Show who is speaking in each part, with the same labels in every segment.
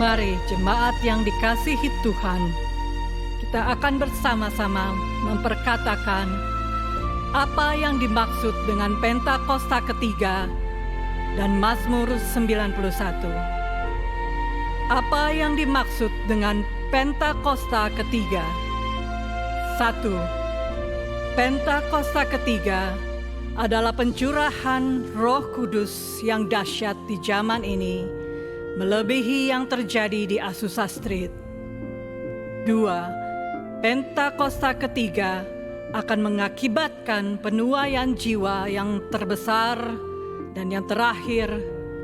Speaker 1: Mari jemaat yang dikasihi Tuhan, kita akan bersama-sama memperkatakan apa yang dimaksud dengan Pentakosta ketiga dan Mazmur 91. Apa yang dimaksud dengan Pentakosta ketiga? 1. Pentakosta ketiga adalah pencurahan Roh Kudus yang dahsyat di zaman ini, melebihi yang terjadi di Azusa Street. 2. Pentakosta ketiga akan mengakibatkan penuaian jiwa yang terbesar dan yang terakhir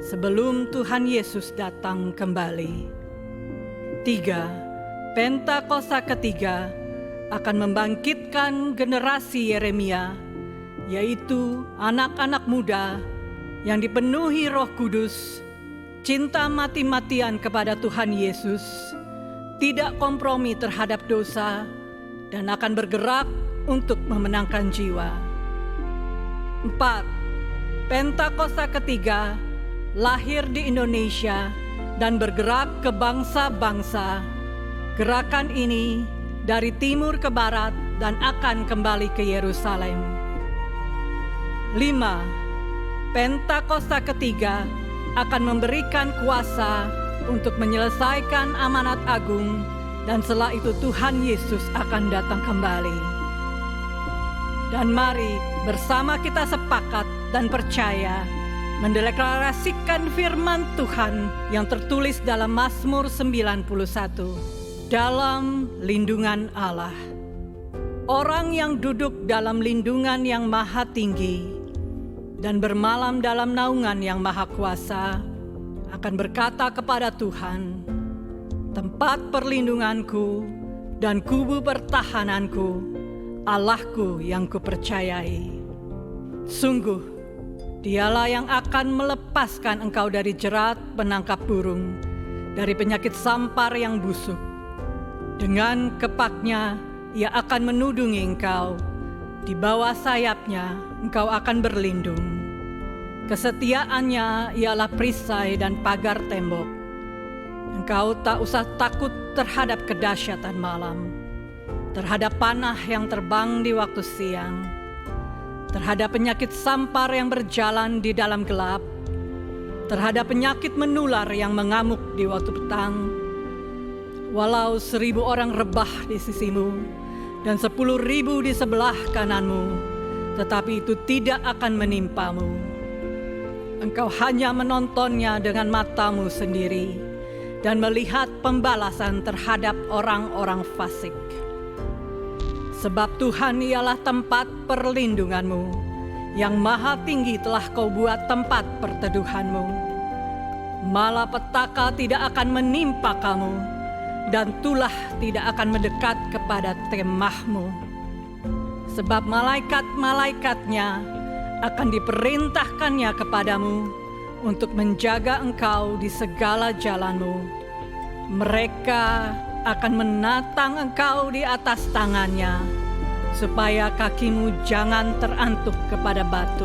Speaker 1: sebelum Tuhan Yesus datang kembali. 3. Pentakosta ketiga akan membangkitkan generasi Yeremia, yaitu anak-anak muda yang dipenuhi Roh Kudus, cinta mati-matian kepada Tuhan Yesus, tidak kompromi terhadap dosa, dan akan bergerak untuk memenangkan jiwa. 4. Pentakosta ketiga lahir di Indonesia dan bergerak ke bangsa-bangsa. Gerakan ini dari timur ke barat dan akan kembali ke Yerusalem. 5. Pentakosta ketiga akan memberikan kuasa untuk menyelesaikan amanat agung, dan setelah itu Tuhan Yesus akan datang kembali. Dan mari bersama kita sepakat dan percaya mendeklarasikan firman Tuhan yang tertulis dalam Mazmur 91. Dalam lindungan Allah. Orang yang duduk dalam lindungan yang maha tinggi dan bermalam dalam naungan yang maha kuasa akan berkata kepada Tuhan, tempat perlindunganku dan kubu pertahananku, Allahku yang kupercayai. Sungguh, dialah yang akan melepaskan engkau dari jerat penangkap burung, dari penyakit sampar yang busuk. Dengan kepaknya ia akan menudungi engkau, di bawah sayapnya engkau akan berlindung. Kesetiaannya ialah perisai dan pagar tembok. Engkau tak usah takut terhadap kedahsyatan malam, terhadap panah yang terbang di waktu siang, terhadap penyakit sampar yang berjalan di dalam gelap, terhadap penyakit menular yang mengamuk di waktu petang. Walau 1000 orang rebah di sisimu dan 10.000 di sebelah kananmu, tetapi itu tidak akan menimpamu. Engkau hanya menontonnya dengan matamu sendiri dan melihat pembalasan terhadap orang-orang fasik. Sebab Tuhan ialah tempat perlindunganmu, yang maha tinggi telah kau buat tempat perteduhanmu. Malapetaka tidak akan menimpa kamu, dan tulah tidak akan mendekat kepada kemahmu. Sebab malaikat-malaikatnya akan diperintahkannya kepadamu untuk menjaga engkau di segala jalanmu. Mereka akan menatang engkau di atas tangannya, supaya kakimu jangan terantuk kepada batu.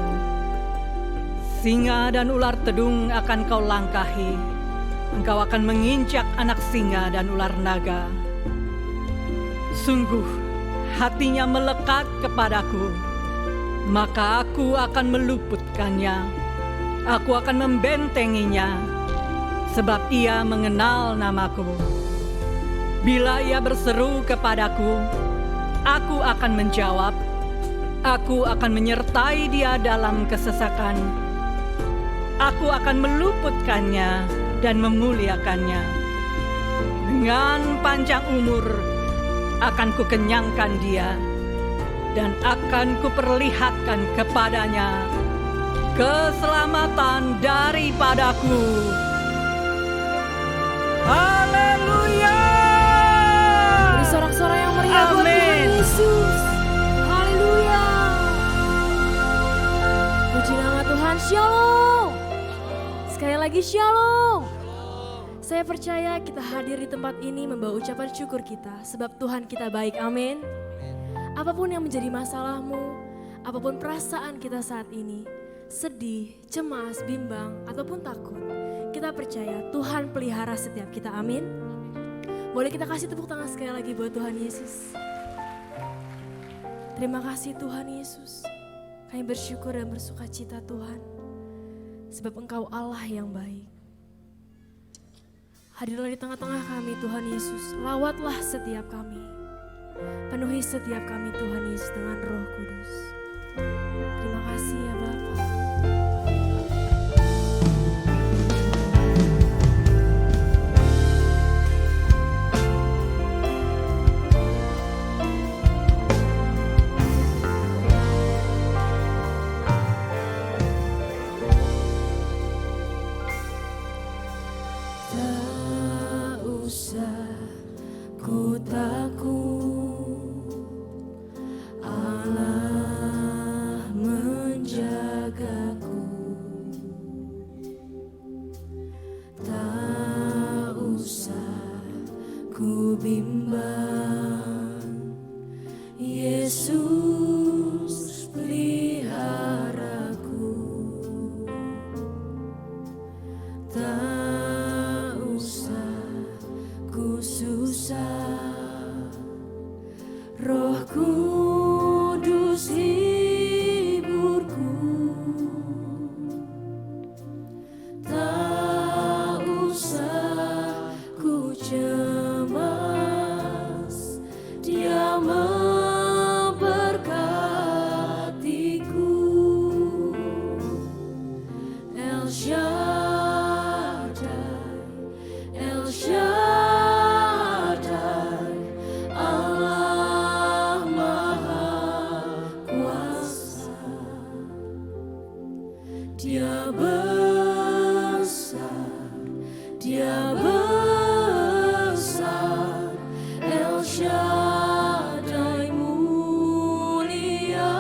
Speaker 1: Singa dan ular tedung akan kau langkahi. Engkau akan menginjak anak singa dan ular naga. Sungguh, hatinya melekat kepadaku, maka aku akan meluputkannya. Aku akan membentenginya, sebab ia mengenal namaku. Bila ia berseru kepadaku, aku akan menjawab. Aku akan menyertai dia dalam kesesakan. Aku akan meluputkannya dan memuliakannya. Dengan panjang umur akan kukenyangkan dia, dan akan kuperlihatkan kepadanya keselamatan daripadaku. Haleluya!
Speaker 2: Beri sorak-sorak yang meriah buat Tuhan Yesus. Haleluya! Puji nama Tuhan. Shalom. Sekali lagi shalom. Saya percaya kita hadir di tempat ini membawa ucapan syukur kita, sebab Tuhan kita baik, amin. Apapun yang menjadi masalahmu, apapun perasaan kita saat ini, sedih, cemas, bimbang, ataupun takut, Kita percaya Tuhan pelihara setiap kita, amin. Boleh kita kasih tepuk tangan sekali lagi buat Tuhan Yesus. Terima kasih Tuhan Yesus. Kami bersyukur dan bersuka cita Tuhan. Sebab Engkau Allah yang baik. Hadirlah di tengah-tengah kami Tuhan Yesus. Lawatlah setiap kami. Penuhi setiap kami Tuhan Yesus dengan Roh Kudus. Terima kasih ya Bapa.
Speaker 3: Tak usah ku takut, Allah menjagaku. Tak usah ku bimbang, Yesus peliharaku. Tak usah ku susah, Roh Kudus hiburku. Tak usah ku cemas, Dia memberkatiku. El Shaddai, El Shaddai, Allah Maha Kuasa. Dia besar, Dia besar, El Shaddai mulia,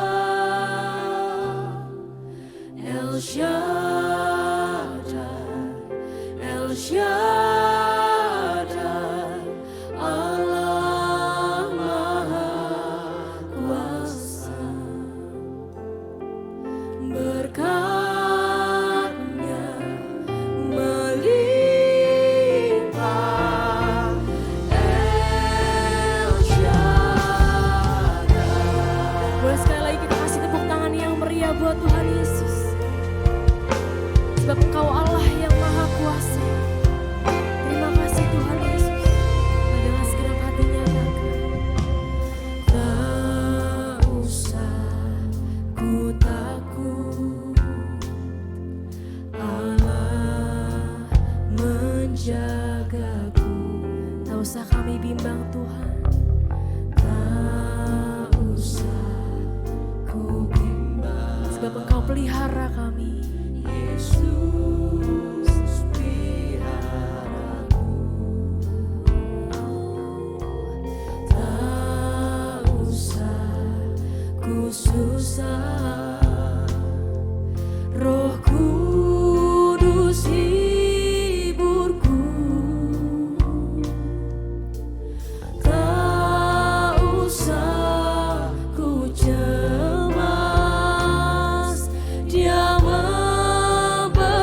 Speaker 3: El Shaddai, El Shaddai, Allah Maha Kuasa. Berkat-Nya melimpah, El Shaddai.
Speaker 2: Boleh sekali lagi kita kasih tepuk tangan yang meriah buat Tuhan Yesus. Sebab Engkau Allah yang Maha Kuasa. Terima kasih Tuhan Yesus. Dengan segenap hati nyatakan.
Speaker 3: Tak usah ku takut, Allah menjagaku.
Speaker 2: Tak usah kami bimbang Tuhan.
Speaker 3: Tak usah ku bimbang,
Speaker 2: Sebab Engkau pelihara kami.
Speaker 3: Yesus peliharaku. Tak usah ku susah, Roh Kudus hiburku. Tak usah ku cemas, Dia memberkatiku.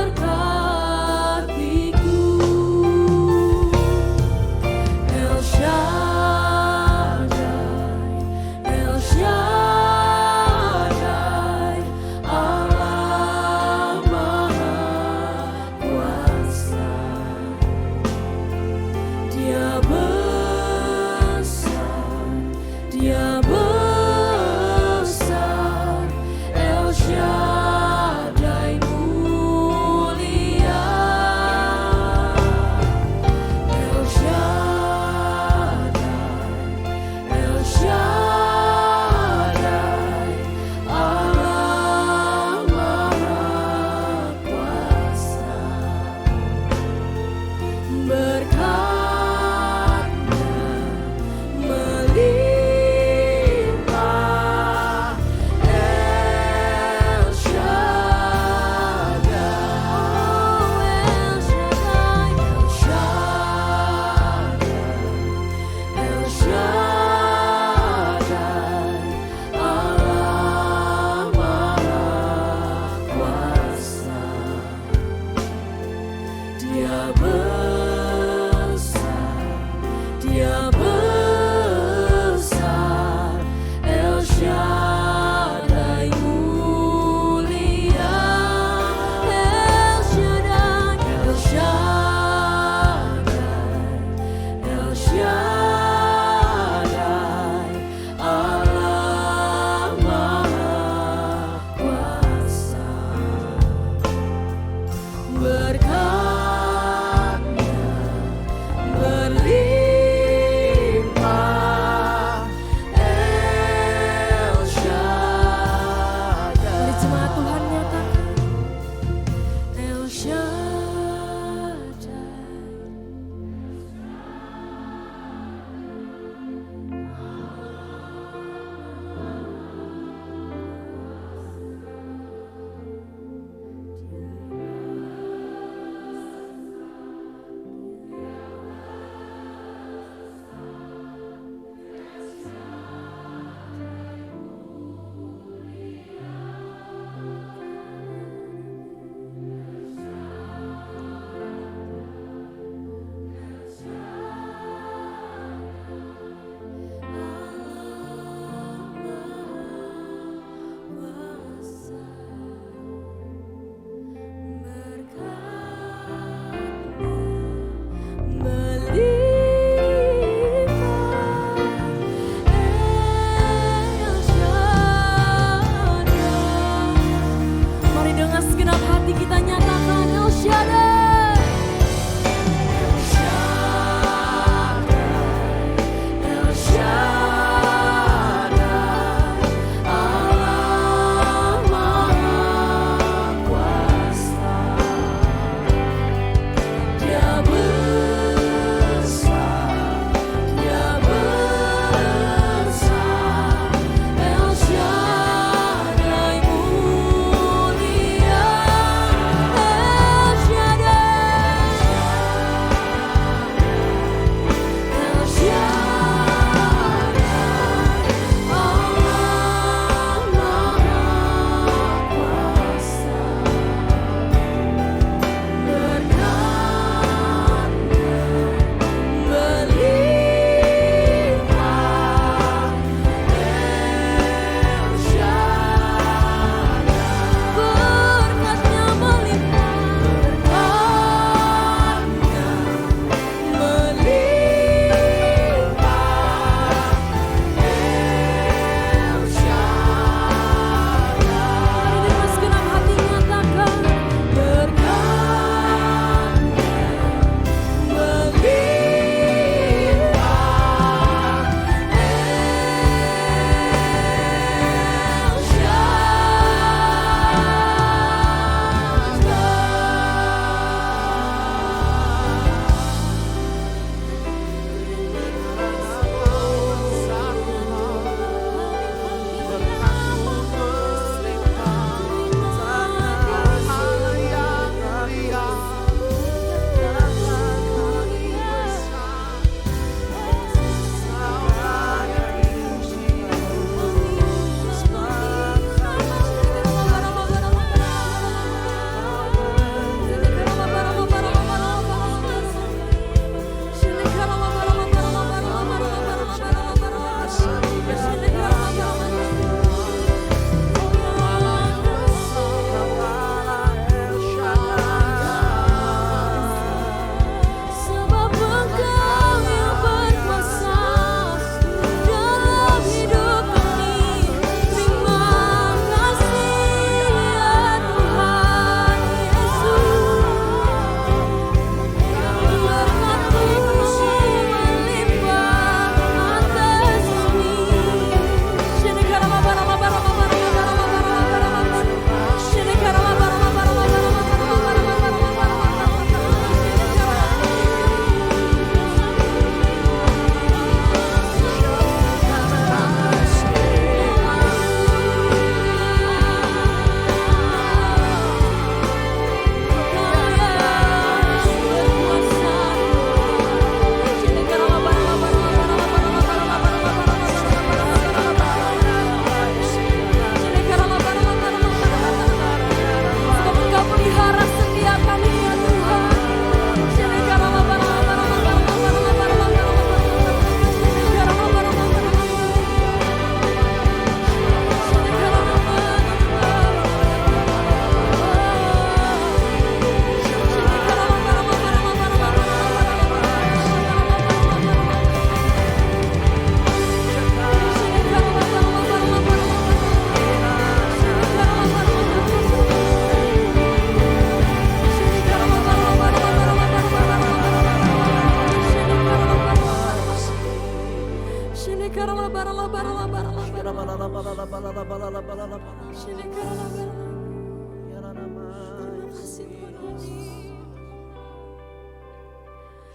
Speaker 3: kasih Tuhan Yesus.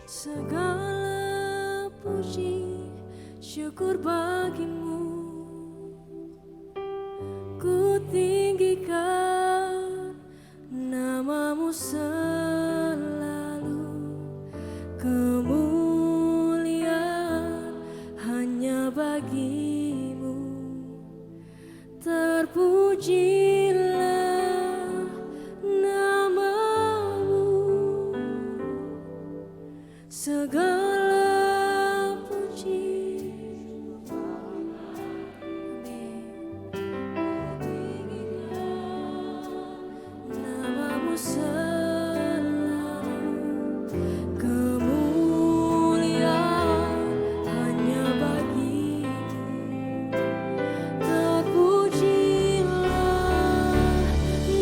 Speaker 3: Segala puji syukur bagimu, ku tinggikan namamu selalu. Kemuliaan hanya bagimu, terpujilah namamu. Segala puji, namamu selalu. Kemuliaan hanya bagimu, terpujilah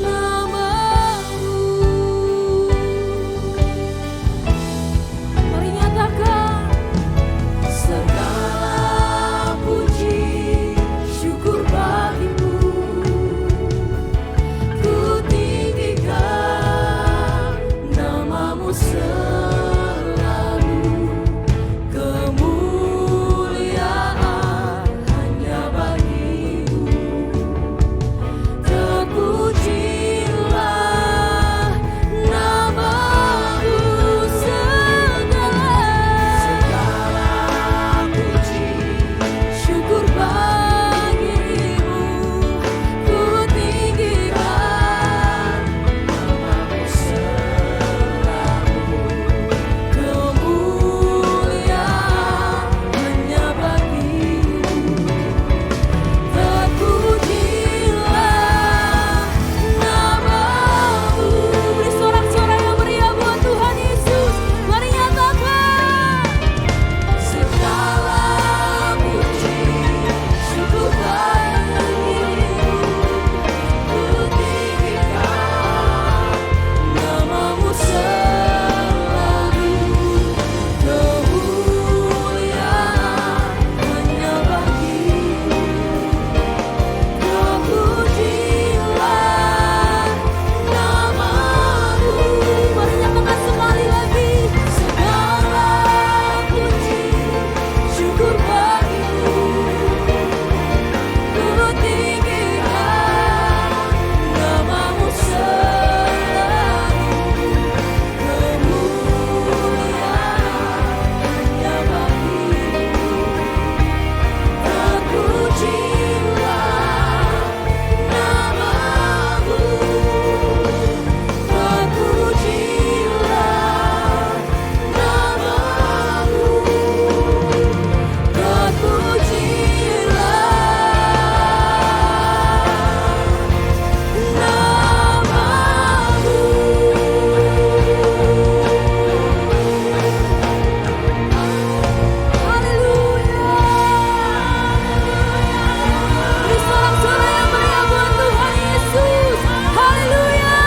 Speaker 3: namamu. Mari nyatakan segala puji syukur bagimu, ku tinggikan namamu selalu. Kemuliaan hanya bagimu, terpujilah namamu. Segala puji syukur bagimu, ku tinggikan namamu selalu. Kemuliaan hanya bagimu, terpujilah namamu. Beri sorak-sorai yang meriah buat Tuhan Yesus. Mari nyatakan segala puji syukur bagimu, ku tinggikan namamu selalu. Kemuliaan hanya bagimu, terpujilah namamu. Mari nyatakan sekali lagi. Segala puji syukur bagimu, ku tinggikan namamu selalu. Kemuliaan hanya bagimu, terpujilah namamu. Terpujilah namamu. Haleluya. Beri sorak-sorai yang meriah buat Tuhan Yesus. Haleluya.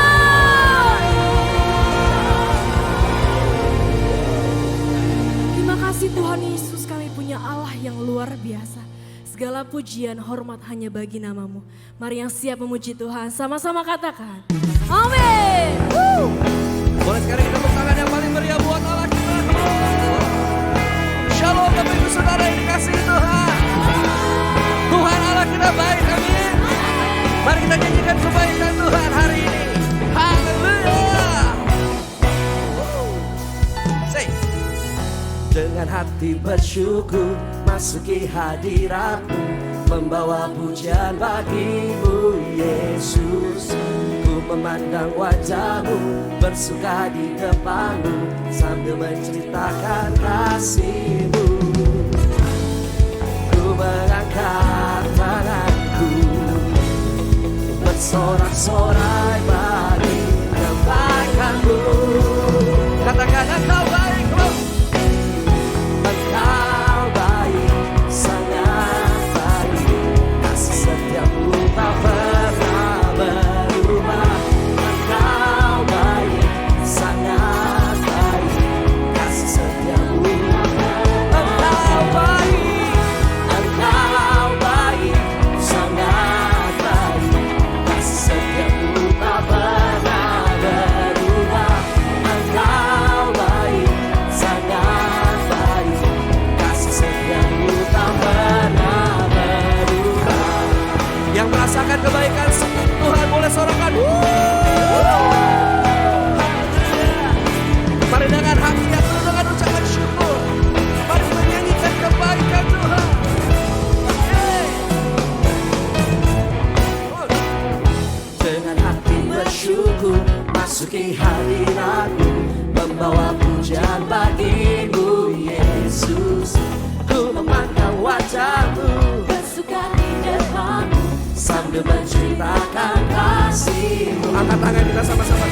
Speaker 3: Terima kasih Tuhan Yesus, kami punya Allah yang luar biasa. Segala pujian, hormat hanya bagi namamu. Mari yang siap memuji Tuhan, sama-sama katakan. Amin.
Speaker 4: Boleh sekarang kita tepuk tangan yang paling meriah buat Allah kita. Shalom Bapak Ibu Saudara yang dikasihi Tuhan. Tuhan Allah kita baik, amin. Mari kita nyanyikan kebaikan Tuhan hari ini. Haleluya. Say. Dengan hati bersyukur masuki hadiratmu, membawa pujian bagimu Yesus. Ku memandang wajahmu, bersuka di depanmu, sambil menceritakan kasihmu. Ku mengangkat tanganku, bersorak-sorai bagi kebaikanmu. Katakan engkau baik, Rob. Engkau baik, sangat baik. Kasih setiamu tak pernah berubah. Engkau baik, sangat baik. Kasih setiamu. Engkau baik, engkau kebaikan Tuhan, boleh sorakan. Mari dengan hati yang penuh dengan ucapan syukur, mari menyanyikan kebaikan Tuhan.
Speaker 5: Dengan hati bersyukur masuki hadiratmu, membawa pujian bagimu Yesus. Ku memandang wajahmu, bersuka di depanmu, sambil menceritakan kasihmu.
Speaker 4: Angkat tangan kita sama-sama.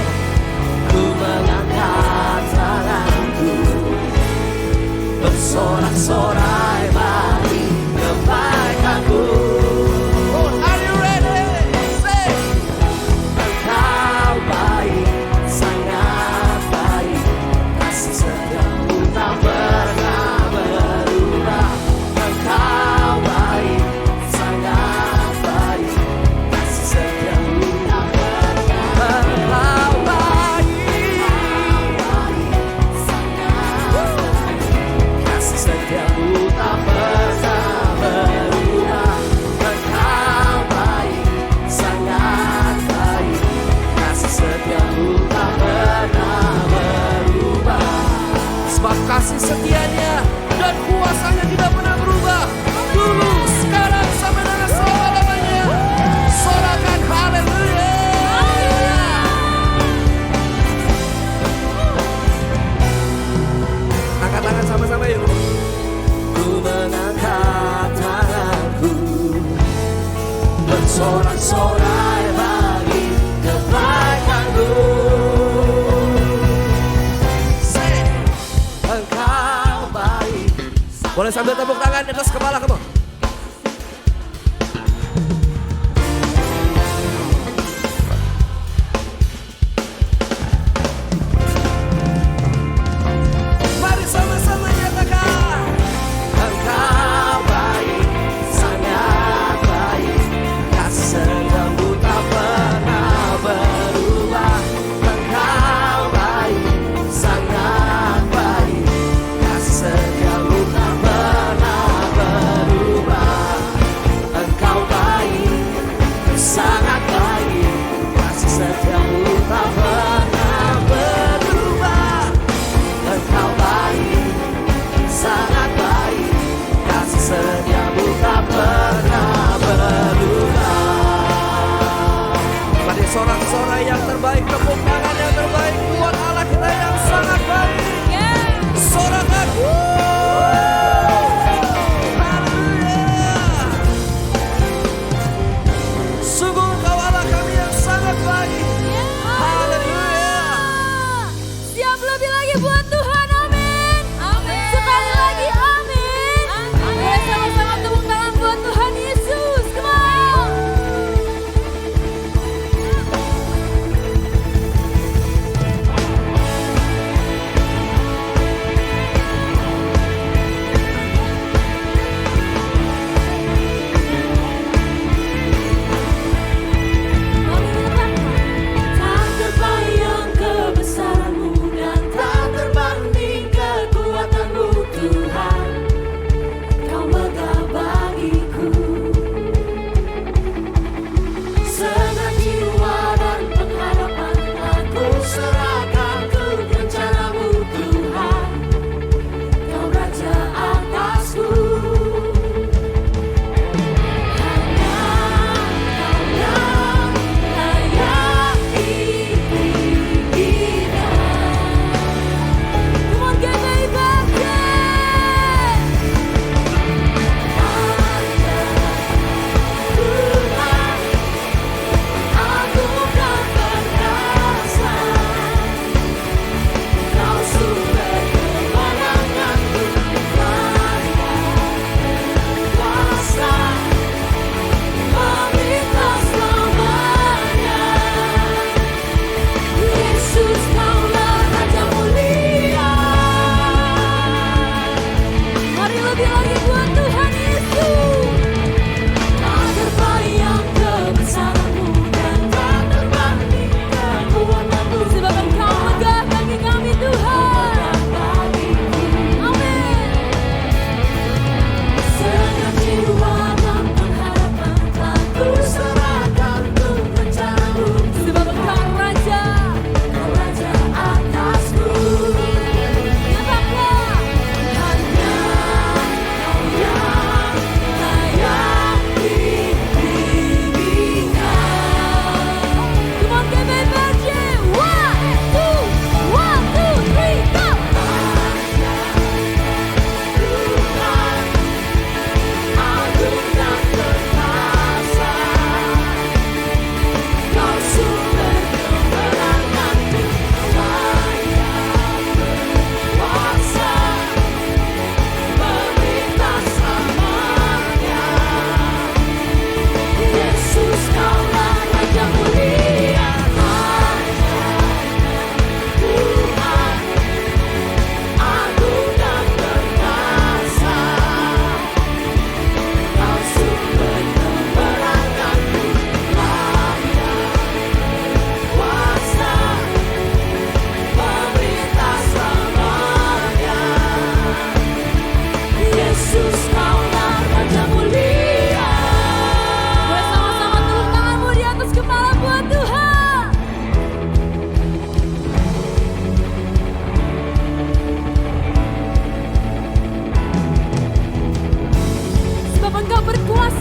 Speaker 5: Ku mengangkat tanganku, bersorak-sorai bagi kebaikanmu.
Speaker 4: Oh, are you ready? Say.
Speaker 5: Engkau baik, sangat baik, kasih setiamu tak pernah berubah. Engkau baik, sangat baik, kasih setiamu tak pernah berubah. Engkau baik, sangat baik, kasih setiamu tak pernah berubah. Engkau baik, sangat baik, kasih setiamu tak pernah berubah.
Speaker 4: Sebab kasih setianya dan kuasanya tidak pernah berubah. Dulu, sekarang, sampai dengan selama-lamanya. Sorakan haleluya. Angkat tangan sama-sama yuk.
Speaker 5: Ku mengangkat tanganku, bersorak-sorai bagi kebaikanmu.
Speaker 4: Say.
Speaker 5: Engkau baik.
Speaker 4: Boleh sambil tepuk tangan di atas kepala kamu. Mari sama-sama nyatakan.
Speaker 5: Engkau baik, sangat baik, kasih setiamu tak pernah berubah. Engkau baik, sangat baik, kasih setiamu tak pernah berubah.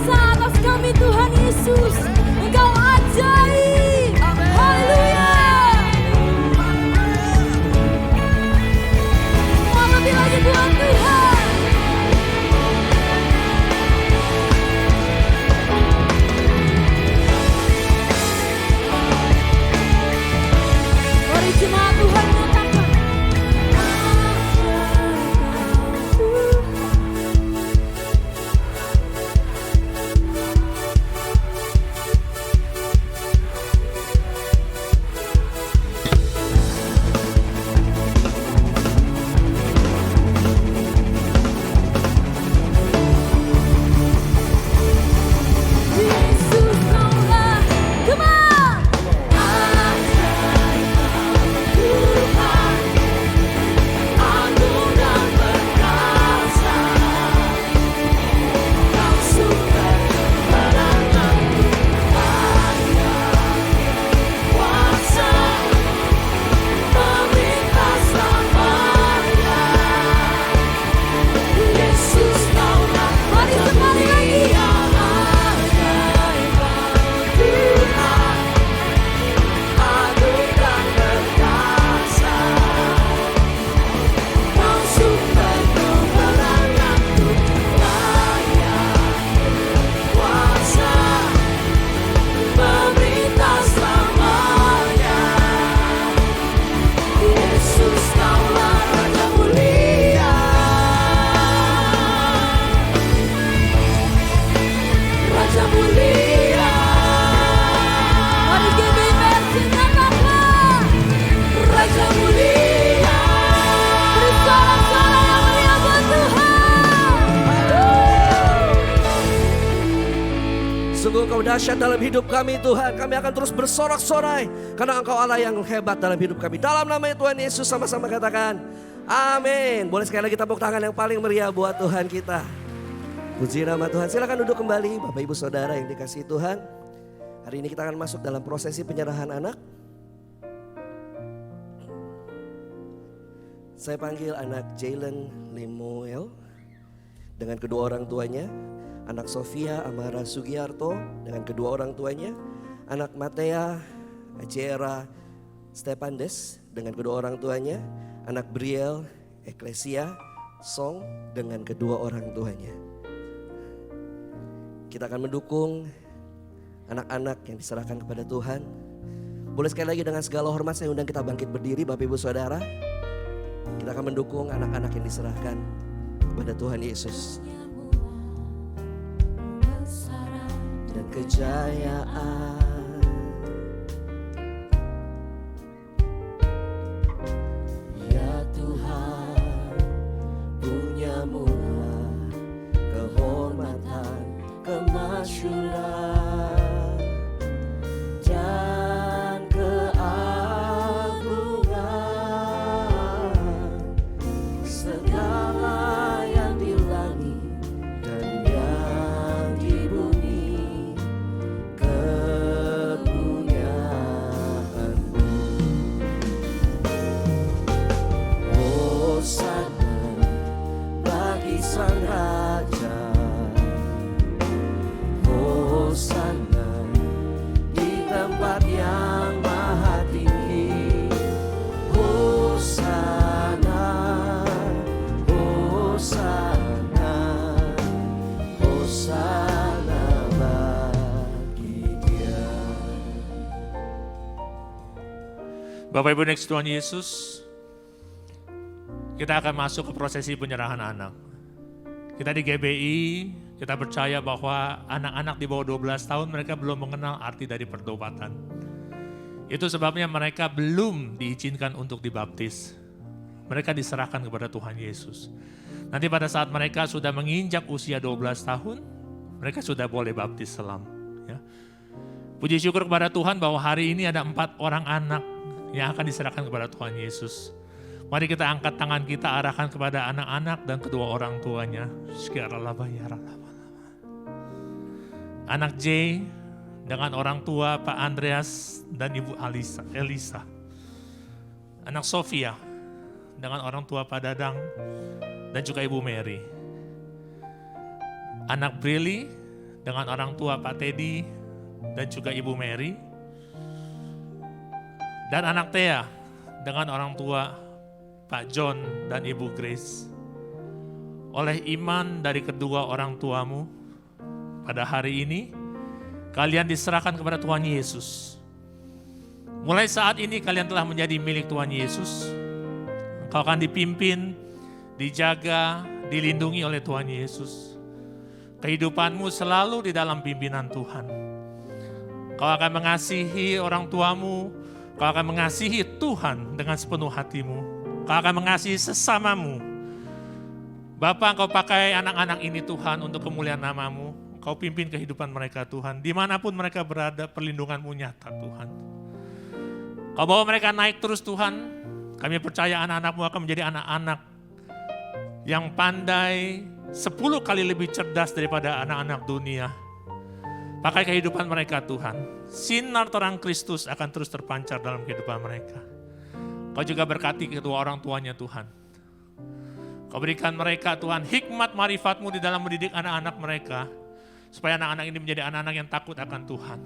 Speaker 2: kuasa atas kami Tuhan Yesus. Engkau ajaib. Haleluya. Mau lebih lagi buat Tuhan. Mari jemaat Tuhan nyatakan. Yesus kaulah, come on.
Speaker 5: Agung dan perkasa, Kau sumber kemenanganku, hanya kuasa pemerintah selamanya. Yesus kaulah
Speaker 2: Mari sekali lagi.
Speaker 5: yang ajaib, Tuhan, agung dan perkasa. Kau sumber kemenanganku, layak kuasa pemerintah selamanya. Yesus kaulah Raja mulia, Raja mulia,
Speaker 2: Mari GBI Mercy nyatakan.
Speaker 5: Raja mulia.
Speaker 2: Beri sorak-sorai yang meriah buat Tuhan.
Speaker 4: Sungguh Engkau dahsyat dalam hidup kami Tuhan. Kami akan terus bersorak-sorai karena Engkau Allah yang hebat dalam hidup kami. Dalam nama Tuhan Yesus sama-sama katakan amin. Boleh sekali lagi tepuk tangan yang paling meriah buat Tuhan kita. Puji nama Tuhan. Silakan duduk kembali Bapak Ibu Saudara yang dikasihi Tuhan. Hari ini kita akan masuk dalam prosesi penyerahan anak. Saya panggil anak Jalen Lemuel dengan kedua orang tuanya, anak Sofia Amara Sugiarto dengan kedua orang tuanya, anak Matea Jera Stepandes dengan kedua orang tuanya, anak Briel Eklesia Song dengan kedua orang tuanya. Kita akan mendukung anak-anak yang diserahkan kepada Tuhan. Boleh sekali lagi dengan segala hormat saya undang kita bangkit berdiri Bapak Ibu Saudara. Kita akan mendukung anak-anak yang diserahkan kepada Tuhan Yesus. Dan kejayaan ya Tuhan punya mula, kehormatan, kemasyuran dan keagungan. Segala yang di langit dan yang di bumi kepunyaanmu. Hosana bagi Sang Raja, Hosana di tempat yang maha tinggi. Hosana, Hosana, Hosana bagi Dia.
Speaker 6: Bapak Ibu next Tuhan Yesus, kita akan masuk ke prosesi penyerahan anak. Kita di GBI, kita percaya bahwa anak-anak di bawah 12 tahun mereka belum mengenal arti dari pertobatan. Itu sebabnya mereka belum diizinkan untuk dibaptis. Mereka diserahkan kepada Tuhan Yesus. Nanti pada saat mereka sudah menginjak usia 12 tahun, mereka sudah boleh baptis selam. Ya. Puji syukur kepada Tuhan bahwa hari ini ada 4 orang anak yang akan diserahkan kepada Tuhan Yesus. Mari kita angkat tangan kita arahkan kepada anak-anak dan kedua orang tuanya. Anak J dengan orang tua Pak Andreas dan Ibu Elisa. Anak Sofia dengan orang tua Pak Dadang dan juga Ibu Mary. Anak Brili dengan orang tua Pak Teddy dan juga Ibu Mary. Dan anak Thea dengan orang tua Pak John dan Ibu Grace. Oleh iman dari kedua orang tuamu, pada hari ini kalian diserahkan kepada Tuhan Yesus. Mulai saat ini kalian telah menjadi milik Tuhan Yesus. Engkau akan dipimpin, dijaga, dilindungi oleh Tuhan Yesus. Kehidupanmu selalu di dalam pimpinan Tuhan. Kau akan mengasihi orang tuamu, kau akan mengasihi Tuhan dengan sepenuh hatimu. Kau akan mengasihi sesamamu. Bapa, Engkau pakai anak-anak ini Tuhan untuk kemuliaan nama-Mu. Kau pimpin kehidupan mereka Tuhan. Dimanapun mereka berada, perlindungan-Mu nyata Tuhan. Kau bawa mereka naik terus Tuhan. Kami percaya anak-anak-Mu akan menjadi anak-anak yang pandai 10 kali lebih cerdas daripada anak-anak dunia. Pakai kehidupan mereka Tuhan. Sinar terang Kristus akan terus terpancar dalam kehidupan mereka. Kau juga berkati kedua orang tuanya Tuhan. Kau berikan mereka Tuhan hikmat marifat-Mu di dalam mendidik anak-anak mereka. Supaya anak-anak ini menjadi anak-anak yang takut akan Tuhan.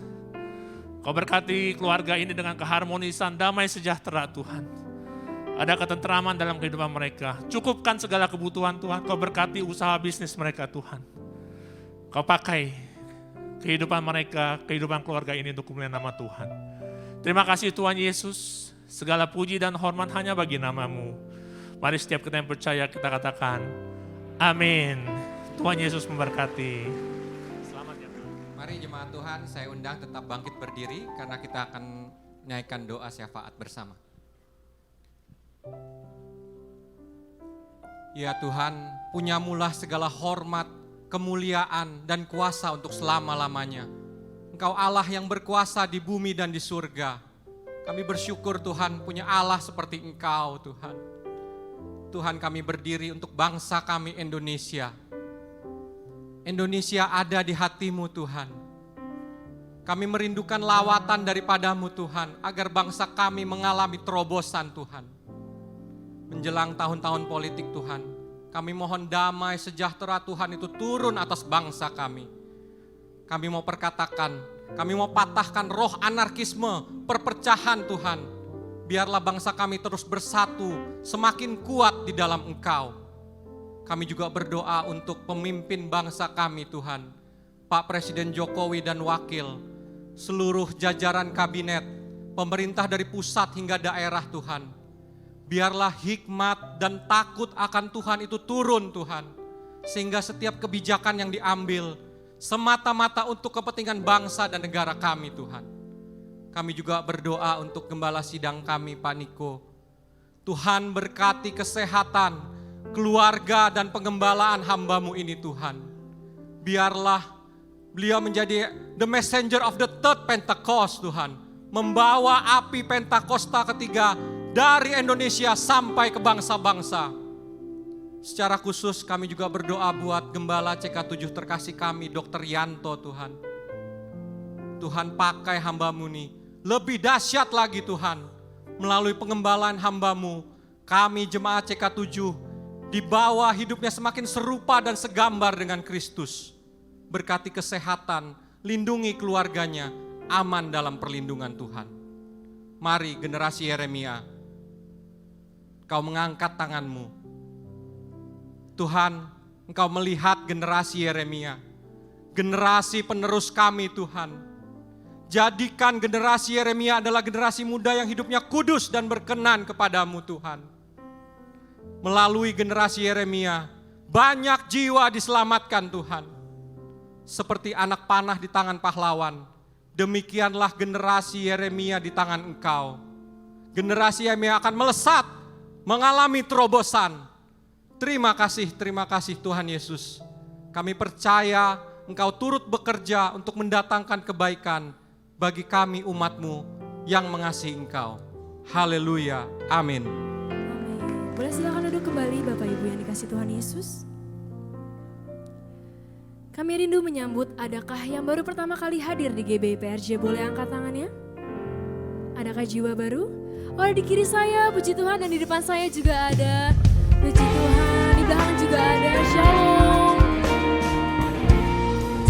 Speaker 6: Kau berkati keluarga ini dengan keharmonisan, damai sejahtera Tuhan. Ada ketentraman dalam kehidupan mereka. Cukupkan segala kebutuhan Tuhan. Kau berkati usaha bisnis mereka Tuhan. Kau pakai kehidupan mereka, kehidupan keluarga ini untuk kemuliaan nama Tuhan. Terima kasih Tuhan Yesus. Segala puji dan hormat hanya bagi nama-Mu. Mari setiap kita yang percaya kita katakan, amin. Tuhan Yesus memberkati. Selamat ya.
Speaker 7: Mari jemaat Tuhan, saya undang tetap bangkit berdiri karena kita akan menaikkan doa syafaat bersama. Ya Tuhan, punyamulah segala hormat, kemuliaan, dan kuasa untuk selama-lamanya. Engkau Allah yang berkuasa di bumi dan di surga. Kami bersyukur Tuhan punya Allah seperti Engkau Tuhan. Tuhan kami berdiri untuk bangsa kami Indonesia. Indonesia ada di hati-Mu Tuhan. Kami merindukan lawatan daripada-Mu Tuhan, agar bangsa kami mengalami terobosan Tuhan. Menjelang tahun-tahun politik Tuhan, kami mohon damai sejahtera Tuhan itu turun atas bangsa kami. Kami mau perkatakan, kami mau patahkan roh anarkisme, perpecahan Tuhan. Biarlah bangsa kami terus bersatu, semakin kuat di dalam Engkau. Kami juga berdoa untuk pemimpin bangsa kami Tuhan, Pak Presiden Jokowi dan Wakil, seluruh jajaran kabinet, pemerintah dari pusat hingga daerah Tuhan. Biarlah hikmat dan takut akan Tuhan itu turun Tuhan, sehingga setiap kebijakan yang diambil semata-mata untuk kepentingan bangsa dan negara kami Tuhan. Kami juga berdoa untuk gembala sidang kami Pak Niko. Tuhan berkati kesehatan, keluarga dan pengembalaan hamba-Mu ini Tuhan. Biarlah beliau menjadi the messenger of the third Pentecost Tuhan. Membawa api Pentakosta ketiga dari Indonesia sampai ke bangsa-bangsa. Secara khusus kami juga berdoa buat Gembala CK7 terkasih kami Dr. Yanto Tuhan. Tuhan pakai hamba-Mu nih. Lebih dahsyat lagi Tuhan, melalui pengembalaan hamba-Mu, kami jemaat CK7 dibawa hidupnya semakin serupa dan segambar dengan Kristus. Berkati kesehatan, lindungi keluarganya, aman dalam perlindungan Tuhan. Mari generasi Yeremia, Kau mengangkat tangan-Mu. Tuhan, Engkau melihat generasi Yeremia, generasi penerus kami Tuhan. Jadikan generasi Yeremia adalah generasi muda yang hidupnya kudus dan berkenan kepada-Mu Tuhan. Melalui generasi Yeremia, banyak jiwa diselamatkan Tuhan. Seperti anak panah di tangan pahlawan, demikianlah generasi Yeremia di tangan Engkau. Generasi Yeremia akan melesat, mengalami terobosan. Terima kasih Tuhan Yesus. Kami percaya Engkau turut bekerja untuk mendatangkan kebaikan bagi kami umat-Mu yang mengasihi Engkau. Haleluya, amin.
Speaker 2: Amin. Boleh silakan duduk kembali Bapak Ibu yang dikasih Tuhan Yesus. Kami rindu menyambut adakah yang baru pertama kali hadir di GBI PRJ, boleh angkat tangannya? Adakah jiwa baru? Oh, di kiri saya, puji Tuhan, dan di depan saya juga ada. Puji Tuhan, di belakang juga ada. Shalom.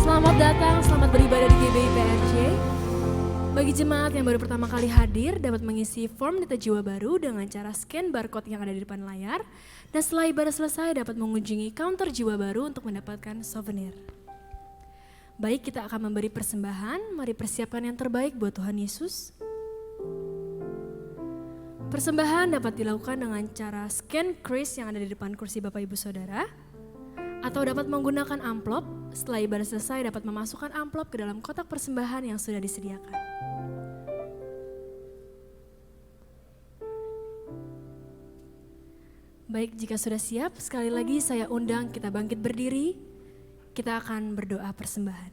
Speaker 2: Selamat datang, selamat beribadah di GBI PRJ. Bagi jemaat yang baru pertama kali hadir dapat mengisi form Duta Jiwa Baru dengan cara scan barcode yang ada di depan layar. Dan setelah ibadah selesai dapat mengunjungi counter Jiwa Baru untuk mendapatkan souvenir. Baik, kita akan memberi persembahan, mari persiapkan yang terbaik buat Tuhan Yesus. Persembahan dapat dilakukan dengan cara scan kris yang ada di depan kursi Bapak Ibu Saudara. Atau dapat menggunakan amplop, setelah ibadah selesai dapat memasukkan amplop ke dalam kotak persembahan yang sudah disediakan. Baik, jika sudah siap, sekali lagi saya undang kita bangkit berdiri, kita akan berdoa persembahan.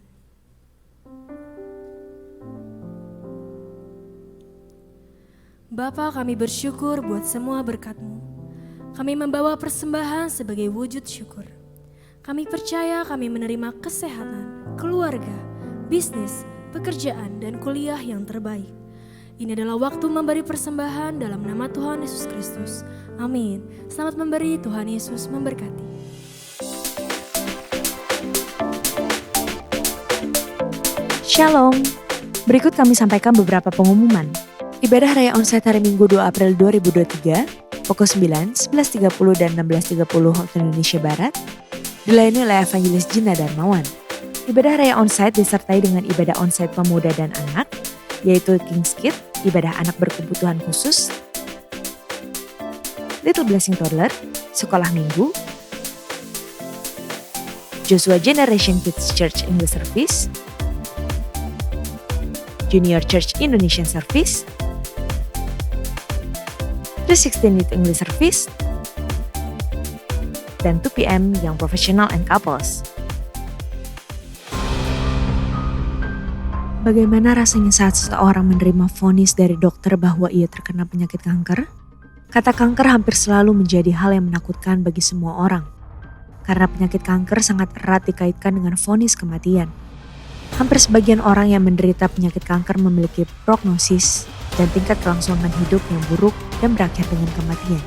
Speaker 2: Bapa, kami bersyukur buat semua berkat-Mu. Kami membawa persembahan sebagai wujud syukur. Kami percaya kami menerima kesehatan, keluarga, bisnis, pekerjaan, dan kuliah yang terbaik. Ini adalah waktu memberi persembahan dalam nama Tuhan Yesus Kristus. Amin. Selamat memberi, Tuhan Yesus memberkati.
Speaker 8: Shalom. Berikut kami sampaikan beberapa pengumuman. Ibadah Raya Onsite hari Minggu 2 April 2023, pukul 9, 11.30 dan 16.30 waktu Indonesia Barat, dilayani oleh Evangelis Gina Darmawan. Ibadah Raya Onsite disertai dengan ibadah onsite pemuda dan anak, yaitu King's Kids, ibadah anak berkebutuhan khusus, Little Blessing Toddler, sekolah minggu, Joshua Generation Kids Church English Service, Junior Church Indonesian Service, 316 Youth English Service, dan 2 PM Young Professional and Couples. Bagaimana rasanya saat seseorang menerima vonis dari dokter bahwa ia terkena penyakit kanker? Kata kanker hampir selalu menjadi hal yang menakutkan bagi semua orang. Karena penyakit kanker sangat erat dikaitkan dengan vonis kematian. Hampir sebagian orang yang menderita penyakit kanker memiliki prognosis dan tingkat kelangsungan hidup yang buruk dan berakhir dengan kematian.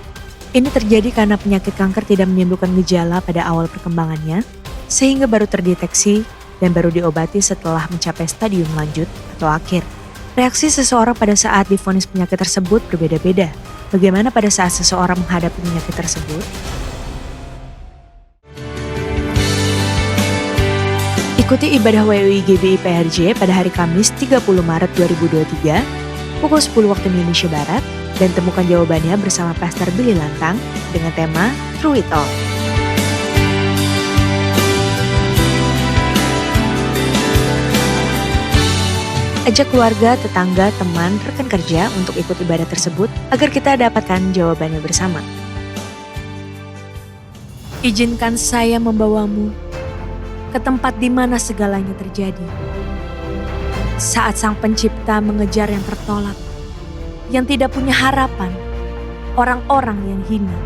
Speaker 8: Ini terjadi karena penyakit kanker tidak menimbulkan gejala pada awal perkembangannya, sehingga baru terdeteksi dan baru diobati setelah mencapai stadium lanjut atau akhir. Reaksi seseorang pada saat divonis penyakit tersebut berbeda-beda. Bagaimana pada saat seseorang menghadapi penyakit tersebut? Ikuti ibadah WUI GBI PRJ pada hari Kamis 30 Maret 2023, pukul 10 waktu Indonesia Barat, dan temukan jawabannya bersama Pastor Billy Lantang dengan tema Through It All. Ajak keluarga, tetangga, teman, rekan kerja untuk ikut ibadah tersebut agar kita dapatkan jawabannya bersama. Izinkan saya membawamu ke tempat di mana segalanya terjadi. Saat Sang Pencipta mengejar yang tertolak, yang tidak punya harapan, orang-orang yang hina.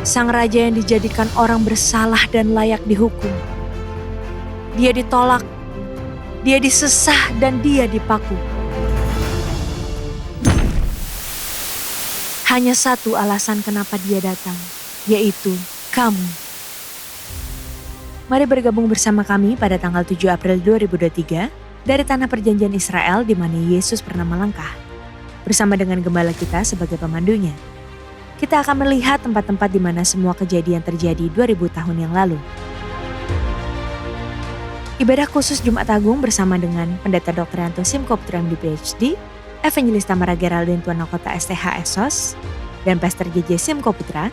Speaker 8: Sang Raja yang dijadikan orang bersalah dan layak dihukum. Dia ditolak, dia disesah, dan dia dipaku. Hanya satu alasan kenapa dia datang, yaitu kamu. Mari bergabung bersama kami pada tanggal 7 April 2023 dari Tanah Perjanjian Israel di mana Yesus pernah melangkah. Bersama dengan gembala kita sebagai pemandunya. Kita akan melihat tempat-tempat di mana semua kejadian terjadi 2000 tahun yang lalu. Ibadah khusus Jumat Agung bersama dengan Pendeta Dr. Yanto Simkoputra MD PhD, Evangelis Tamara Geraldine Tuan Kota STH Esos, dan Pastor JJ Simkoputra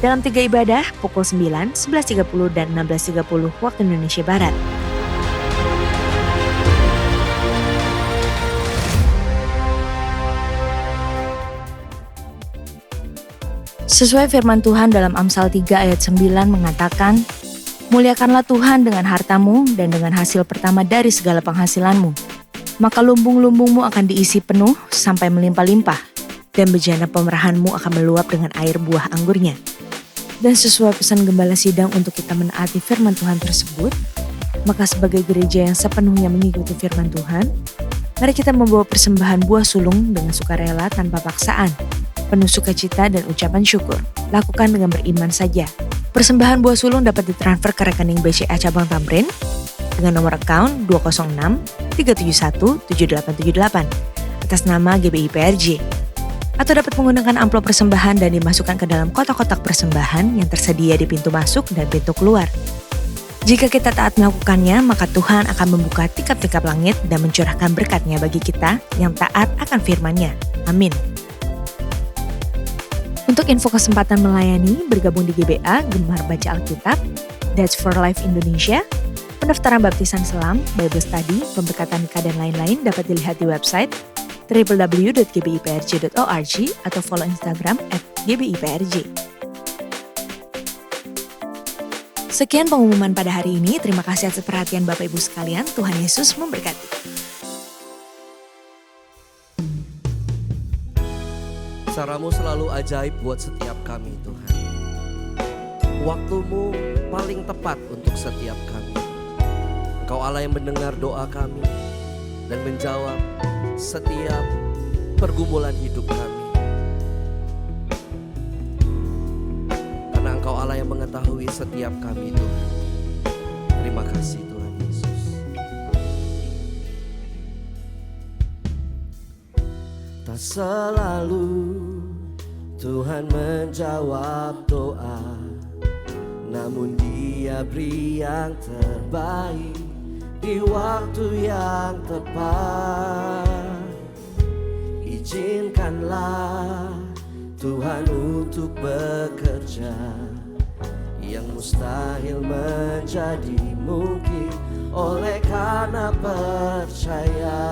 Speaker 8: dalam 3 ibadah pukul 9, 11.30 dan 16.30 waktu Indonesia Barat. Sesuai firman Tuhan dalam Amsal 3 ayat 9 mengatakan, muliakanlah Tuhan dengan hartamu dan dengan hasil pertama dari segala penghasilanmu. Maka lumbung-lumbungmu akan diisi penuh sampai melimpah-limpah, dan bejana pemerahanmu akan meluap dengan air buah anggurnya. Dan sesuai pesan Gembala Sidang untuk kita menaati firman Tuhan tersebut, maka sebagai gereja yang sepenuhnya mengikuti firman Tuhan, mari kita membawa persembahan buah sulung dengan sukarela tanpa paksaan, penuh sukacita dan ucapan syukur. Lakukan dengan beriman saja. Persembahan buah sulung dapat ditransfer ke rekening BCA Cabang Tamrin dengan nomor account 206 371 7878 atas nama GBI PRJ. Atau dapat menggunakan amplop persembahan dan dimasukkan ke dalam kotak-kotak persembahan yang tersedia di pintu masuk dan pintu keluar. Jika kita taat melakukannya, maka Tuhan akan membuka tingkap-tingkap langit dan mencurahkan berkat-Nya bagi kita yang taat akan firman-Nya. Amin. Untuk info kesempatan melayani, bergabung di GBA, Gemar Baca Alkitab, That's for Life Indonesia, pendaftaran baptisan selam, Bible Study, pemberkatan nikah dan lain-lain dapat dilihat di website www.gbiprj.org atau follow Instagram @gbiprj. Sekian pengumuman pada hari ini. Terima kasih atas perhatian Bapak Ibu sekalian. Tuhan Yesus memberkati.
Speaker 4: Caramu selalu ajaib buat setiap kami Tuhan. Waktumu paling tepat untuk setiap kami. Engkau Allah yang mendengar doa kami dan menjawab setiap pergumulan hidup kami. Karena Engkau Allah yang mengetahui setiap kami Tuhan. Terima kasih Tuhan Yesus. Tak selalu Tuhan menjawab doa, namun Dia beri yang terbaik di waktu yang tepat. Izinkanlah Tuhan untuk bekerja, yang mustahil menjadi mungkin oleh karena percaya.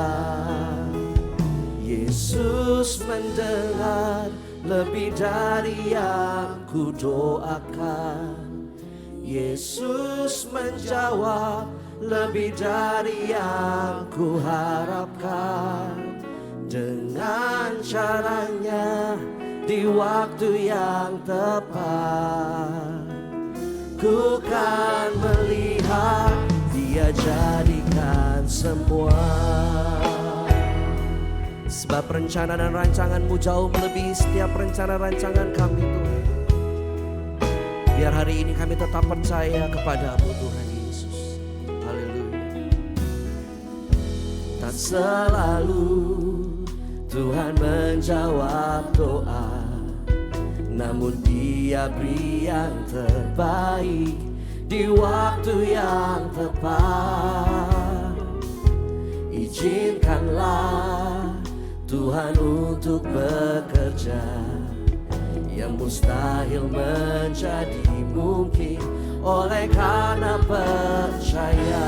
Speaker 4: Yesus mendengar lebih dari yang ku doakan. Yesus menjawab lebih dari yang ku harapkan. Dengan caranya di waktu yang tepat, ku kan melihat Dia jadikan semua. Sebab rencana dan rancangan-Mu jauh melebihi setiap rencana rancangan kami Tuhan. Biar hari ini kami tetap percaya kepada-Mu Tuhan Yesus. Haleluya. Tak selalu Tuhan menjawab doa, namun Dia beri yang terbaik di waktu yang tepat. Izinkanlah Tuhan untuk bekerja, yang mustahil menjadi mungkin oleh karena percaya.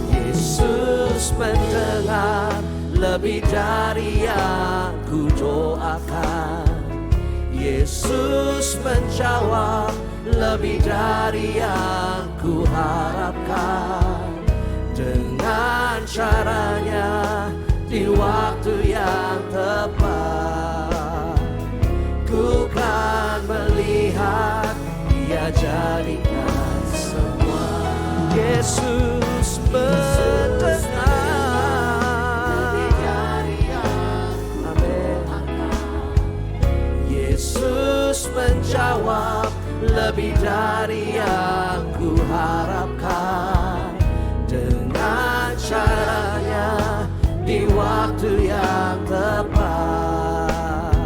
Speaker 4: Yesus mendengar lebih dari yang ku doakan. Yesus menjawab lebih dari yang ku harapkan. Dengan caranya di waktu yang tepat, ku kan melihat Dia jadikan semua. Yesus mendengar, amin. Yesus menjawab lebih dari yang ku harapkan. Dengan caranya di waktu yang tepat,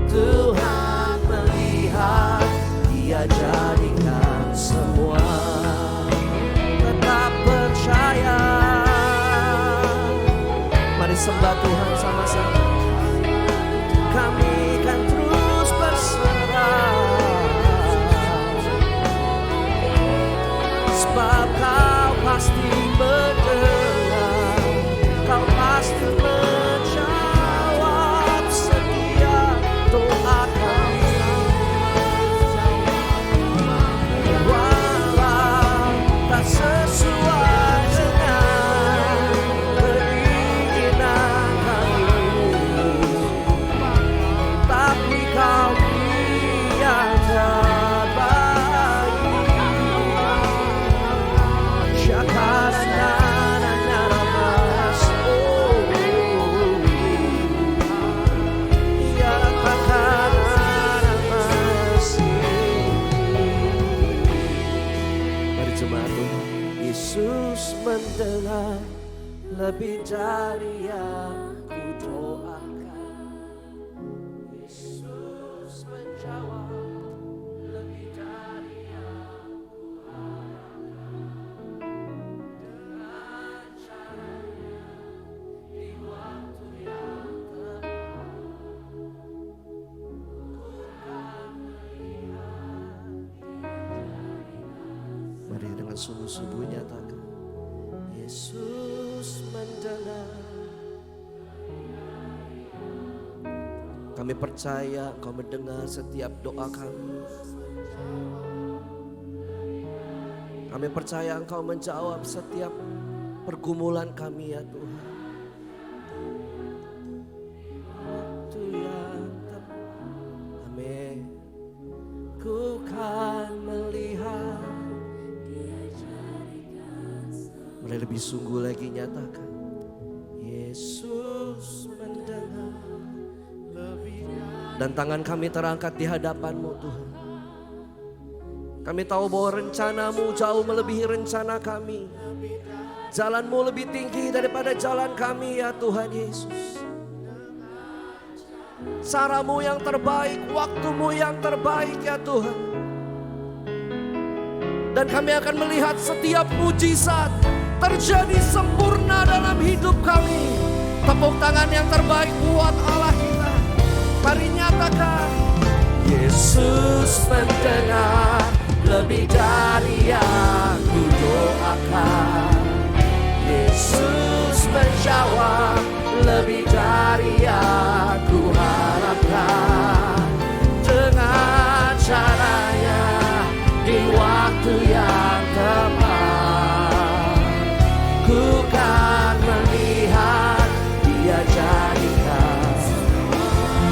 Speaker 4: Tuhan melihat Dia jadikan semua. Tetap percaya, mari sembah Tuhan sama-sama. Kami kan terus berserah, sebab Kau pasti mendengar, Kau pasti menjawab setiap doa kami. Walau tak sesuai dengan keinginan kami, Yesus mendengar lebih dari yang ku doakan. Yesus menjawab lebih dari yang ku harapkan. Dengan caranya di waktu yang tepat, ku akan melihat mari dengan sungguh-sungguh nyatakan. Yesus mendengar. Kami percaya Engkau mendengar setiap doa kami. Kami percaya Engkau menjawab setiap pergumulan kami ya Tuhan. Waktu yang tepat, amin. Ku kan melihat. Mari lebih sungguh lagi nyatakan. Yesus mendengar lebih. Dan tangan kami terangkat di hadapan-Mu Tuhan. Kami tahu bahwa rencana-Mu jauh melebihi rencana kami. Jalan-Mu lebih tinggi daripada jalan kami ya Tuhan Yesus. Cara-Mu yang terbaik, waktu-Mu yang terbaik ya Tuhan. Dan kami akan melihat setiap mujizat terjadi sempurna dalam hidup kami. Tepuk tangan yang terbaik buat Allah kita. Mari nyatakan. Yesus mendengar lebih dari yang ku doakan. Yesus menjawab lebih dari yang ku harapkan. Dengan caranya di waktu yang tepat, ku kan melihat Dia jadikan.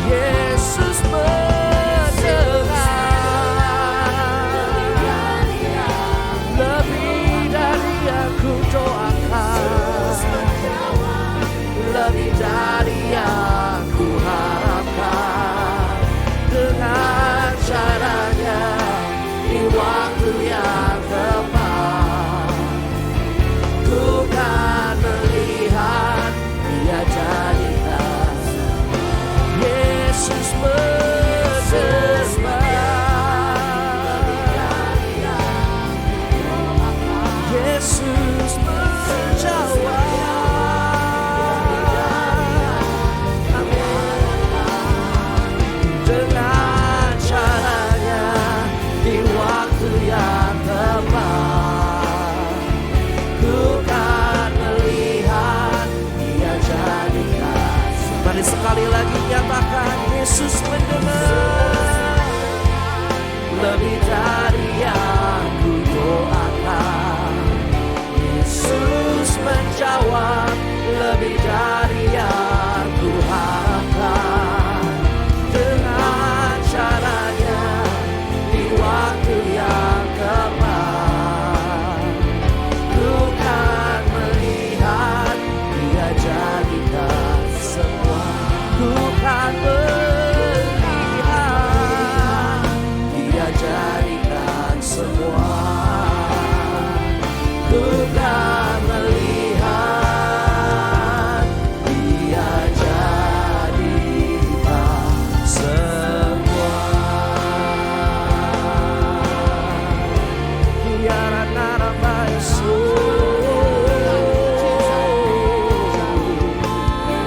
Speaker 4: Yesus mendengar lebih dari yang ku doakan, lebih dari yang ku harapkan. Dengan caranya di waktu yang tepat, ku kan melihat Dia jadikan. Yesus mendengar, Yesus menjawab. Dengan caranya di waktu yang tepat, ku kan melihat Dia jadikan. Mari sekali lagi nyatakan. Yesus mendengar lebih dari yang ku doakan. Yesus menjawab lebih dari yang ku harapkan. Dengan caranya di waktu yang tepat, ku kan melihat Dia jadikan semua. Ku kan melihat Dia jadikan semua. Ku kan melihat Dia jadikan semua. Tiara nama Yesus,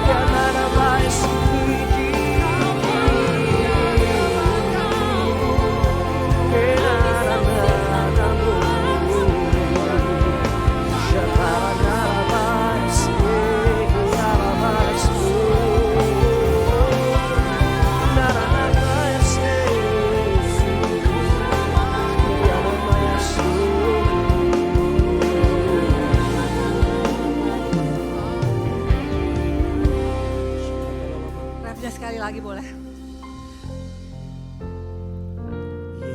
Speaker 4: tiara nama Yesus.
Speaker 1: Refnya sekali lagi boleh.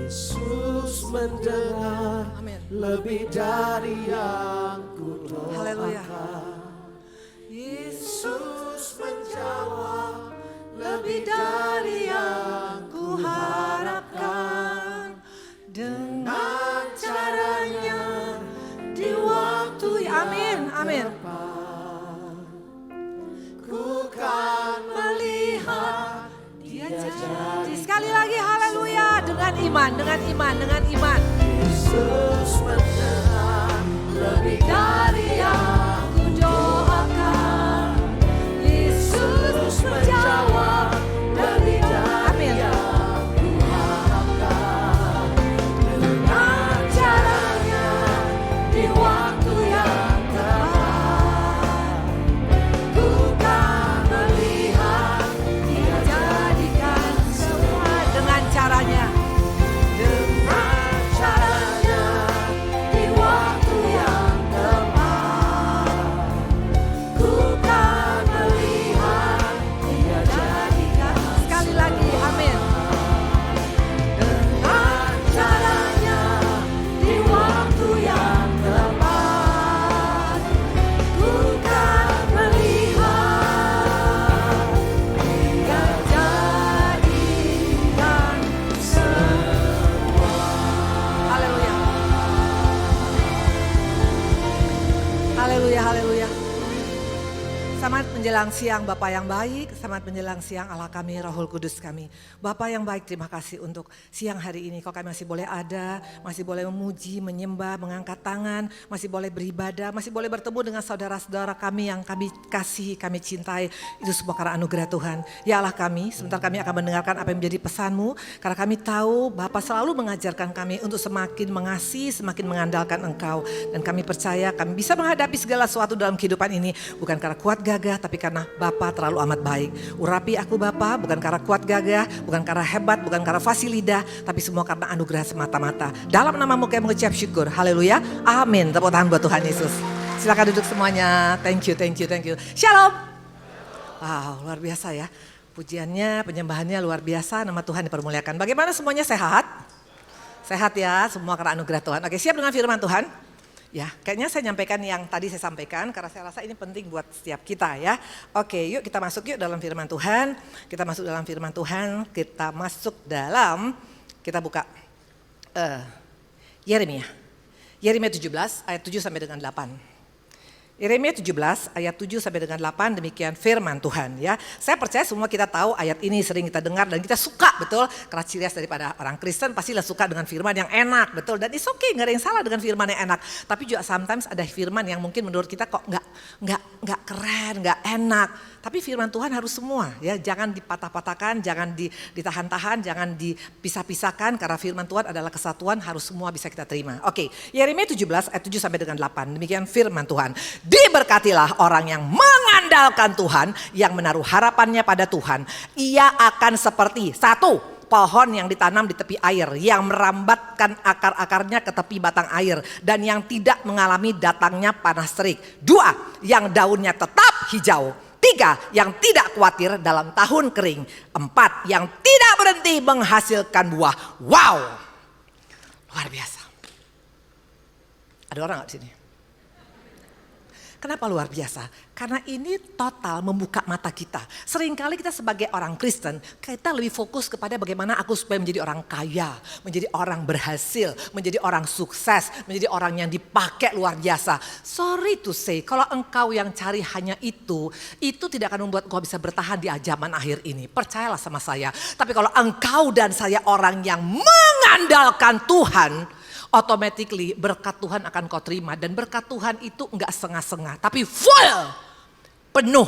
Speaker 4: Yesus mendengar
Speaker 1: Amin.
Speaker 4: lebih dari yang ku
Speaker 1: Haleluya.
Speaker 4: doakan. Yesus menjawab lebih dari yang ku harapkan. Dengan caranya di waktu
Speaker 9: Amin, amin.
Speaker 5: Ku kan melihat
Speaker 9: Dia jadi. Sekali lagi haleluya, dengan iman, dengan iman, dengan iman.
Speaker 5: Yesus mendengar lebih dari yang ku doakan. Yesus menjawab lebih dari yang ku harapkan. Dengan caranya di waktu yang tepat, ku kan melihat Dia jadikan semua
Speaker 9: Dengan caranya.
Speaker 5: dengan caranya di waktu yang tepat. Ku kan melihat Dia jadikan
Speaker 9: Sekali lagi, amin.
Speaker 5: dengan caranya di waktu yang tepat. Ku kan melihat Dia jadikan semua.
Speaker 9: Haleluya. Haleluya, haleluya. Selamat menjelang siang Bapak yang baik, selamat menjelang siang Allah kami, Rohul Kudus kami. Bapak yang baik, terima kasih untuk siang hari ini. Kau kami masih boleh ada, masih boleh memuji, menyembah, mengangkat tangan, masih boleh beribadah, masih boleh bertemu dengan saudara-saudara kami yang kami kasihi, kami cintai. Itu semua karena anugerah Tuhan. Ya Allah kami, sebentar kami akan mendengarkan apa yang menjadi pesan-Mu. Karena kami tahu Bapak selalu mengajarkan kami untuk semakin mengasihi, semakin mengandalkan Engkau. Dan kami percaya kami bisa menghadapi segala sesuatu dalam kehidupan ini. Bukan karena kuat gagah, tapi karena Bapa terlalu amat baik. Urapi aku Bapa, bukan karena kuat gagah, bukan karena hebat, bukan karena fasilidah, tapi semua karena anugerah semata-mata. Dalam namamu kami mengucap syukur. Haleluya. Amin. Tepuk tangan buat Tuhan Yesus. Silakan duduk semuanya. Thank you, thank you, thank you. Shalom. Wow, luar biasa ya. Pujiannya, penyembahannya luar biasa. Nama Tuhan dipermuliakan. Bagaimana semuanya sehat? Sehat ya, semua karena anugerah Tuhan. Oke, siap dengan firman Tuhan? Ya, kayaknya saya nyampaikan yang tadi saya sampaikan karena saya rasa ini penting buat setiap kita ya. Oke, yuk kita masuk yuk dalam firman Tuhan. Kita masuk dalam firman Tuhan, kita masuk dalam, kita buka Yeremia. Yeremia 17 ayat 7 sampai dengan 8. Yeremia 17 ayat 7 sampai dengan 8, demikian firman Tuhan ya. Saya percaya semua kita tahu ayat ini, sering kita dengar dan kita suka, betul. Karena ciri khas daripada orang Kristen pastilah suka dengan firman yang enak, betul. Dan it's okay, gak ada yang salah dengan firman yang enak. Tapi juga sometimes ada firman yang mungkin menurut kita kok nggak keren, nggak enak. Tapi firman Tuhan harus semua ya, jangan dipatah-patahkan, jangan ditahan-tahan, jangan dipisah-pisahkan karena firman Tuhan adalah kesatuan, harus semua bisa kita terima. Oke, Yeremia 17 ayat 7 sampai dengan 8, demikian firman Tuhan. Diberkatilah orang yang mengandalkan Tuhan, yang menaruh harapannya pada Tuhan. Ia akan seperti satu, pohon yang ditanam di tepi air, yang merambatkan akar-akarnya ke tepi batang air, dan yang tidak mengalami datangnya panas terik. Dua, yang daunnya tetap hijau. Tiga, yang tidak khawatir dalam tahun kering. Empat, yang tidak berhenti menghasilkan buah. Wow, luar biasa. Ada orang gak di sini? Kenapa luar biasa? Karena ini total membuka mata kita. Seringkali kita sebagai orang Kristen, kita lebih fokus kepada bagaimana aku supaya menjadi orang kaya, menjadi orang berhasil, menjadi orang sukses, menjadi orang yang dipakai luar biasa. Sorry to say, kalau engkau yang cari hanya itu tidak akan membuat engkau bisa bertahan di zaman akhir ini. Percayalah sama saya. Tapi kalau engkau dan saya orang yang mengandalkan Tuhan, automatically berkat Tuhan akan kau terima. Dan berkat Tuhan itu enggak setengah-setengah, tapi full, penuh,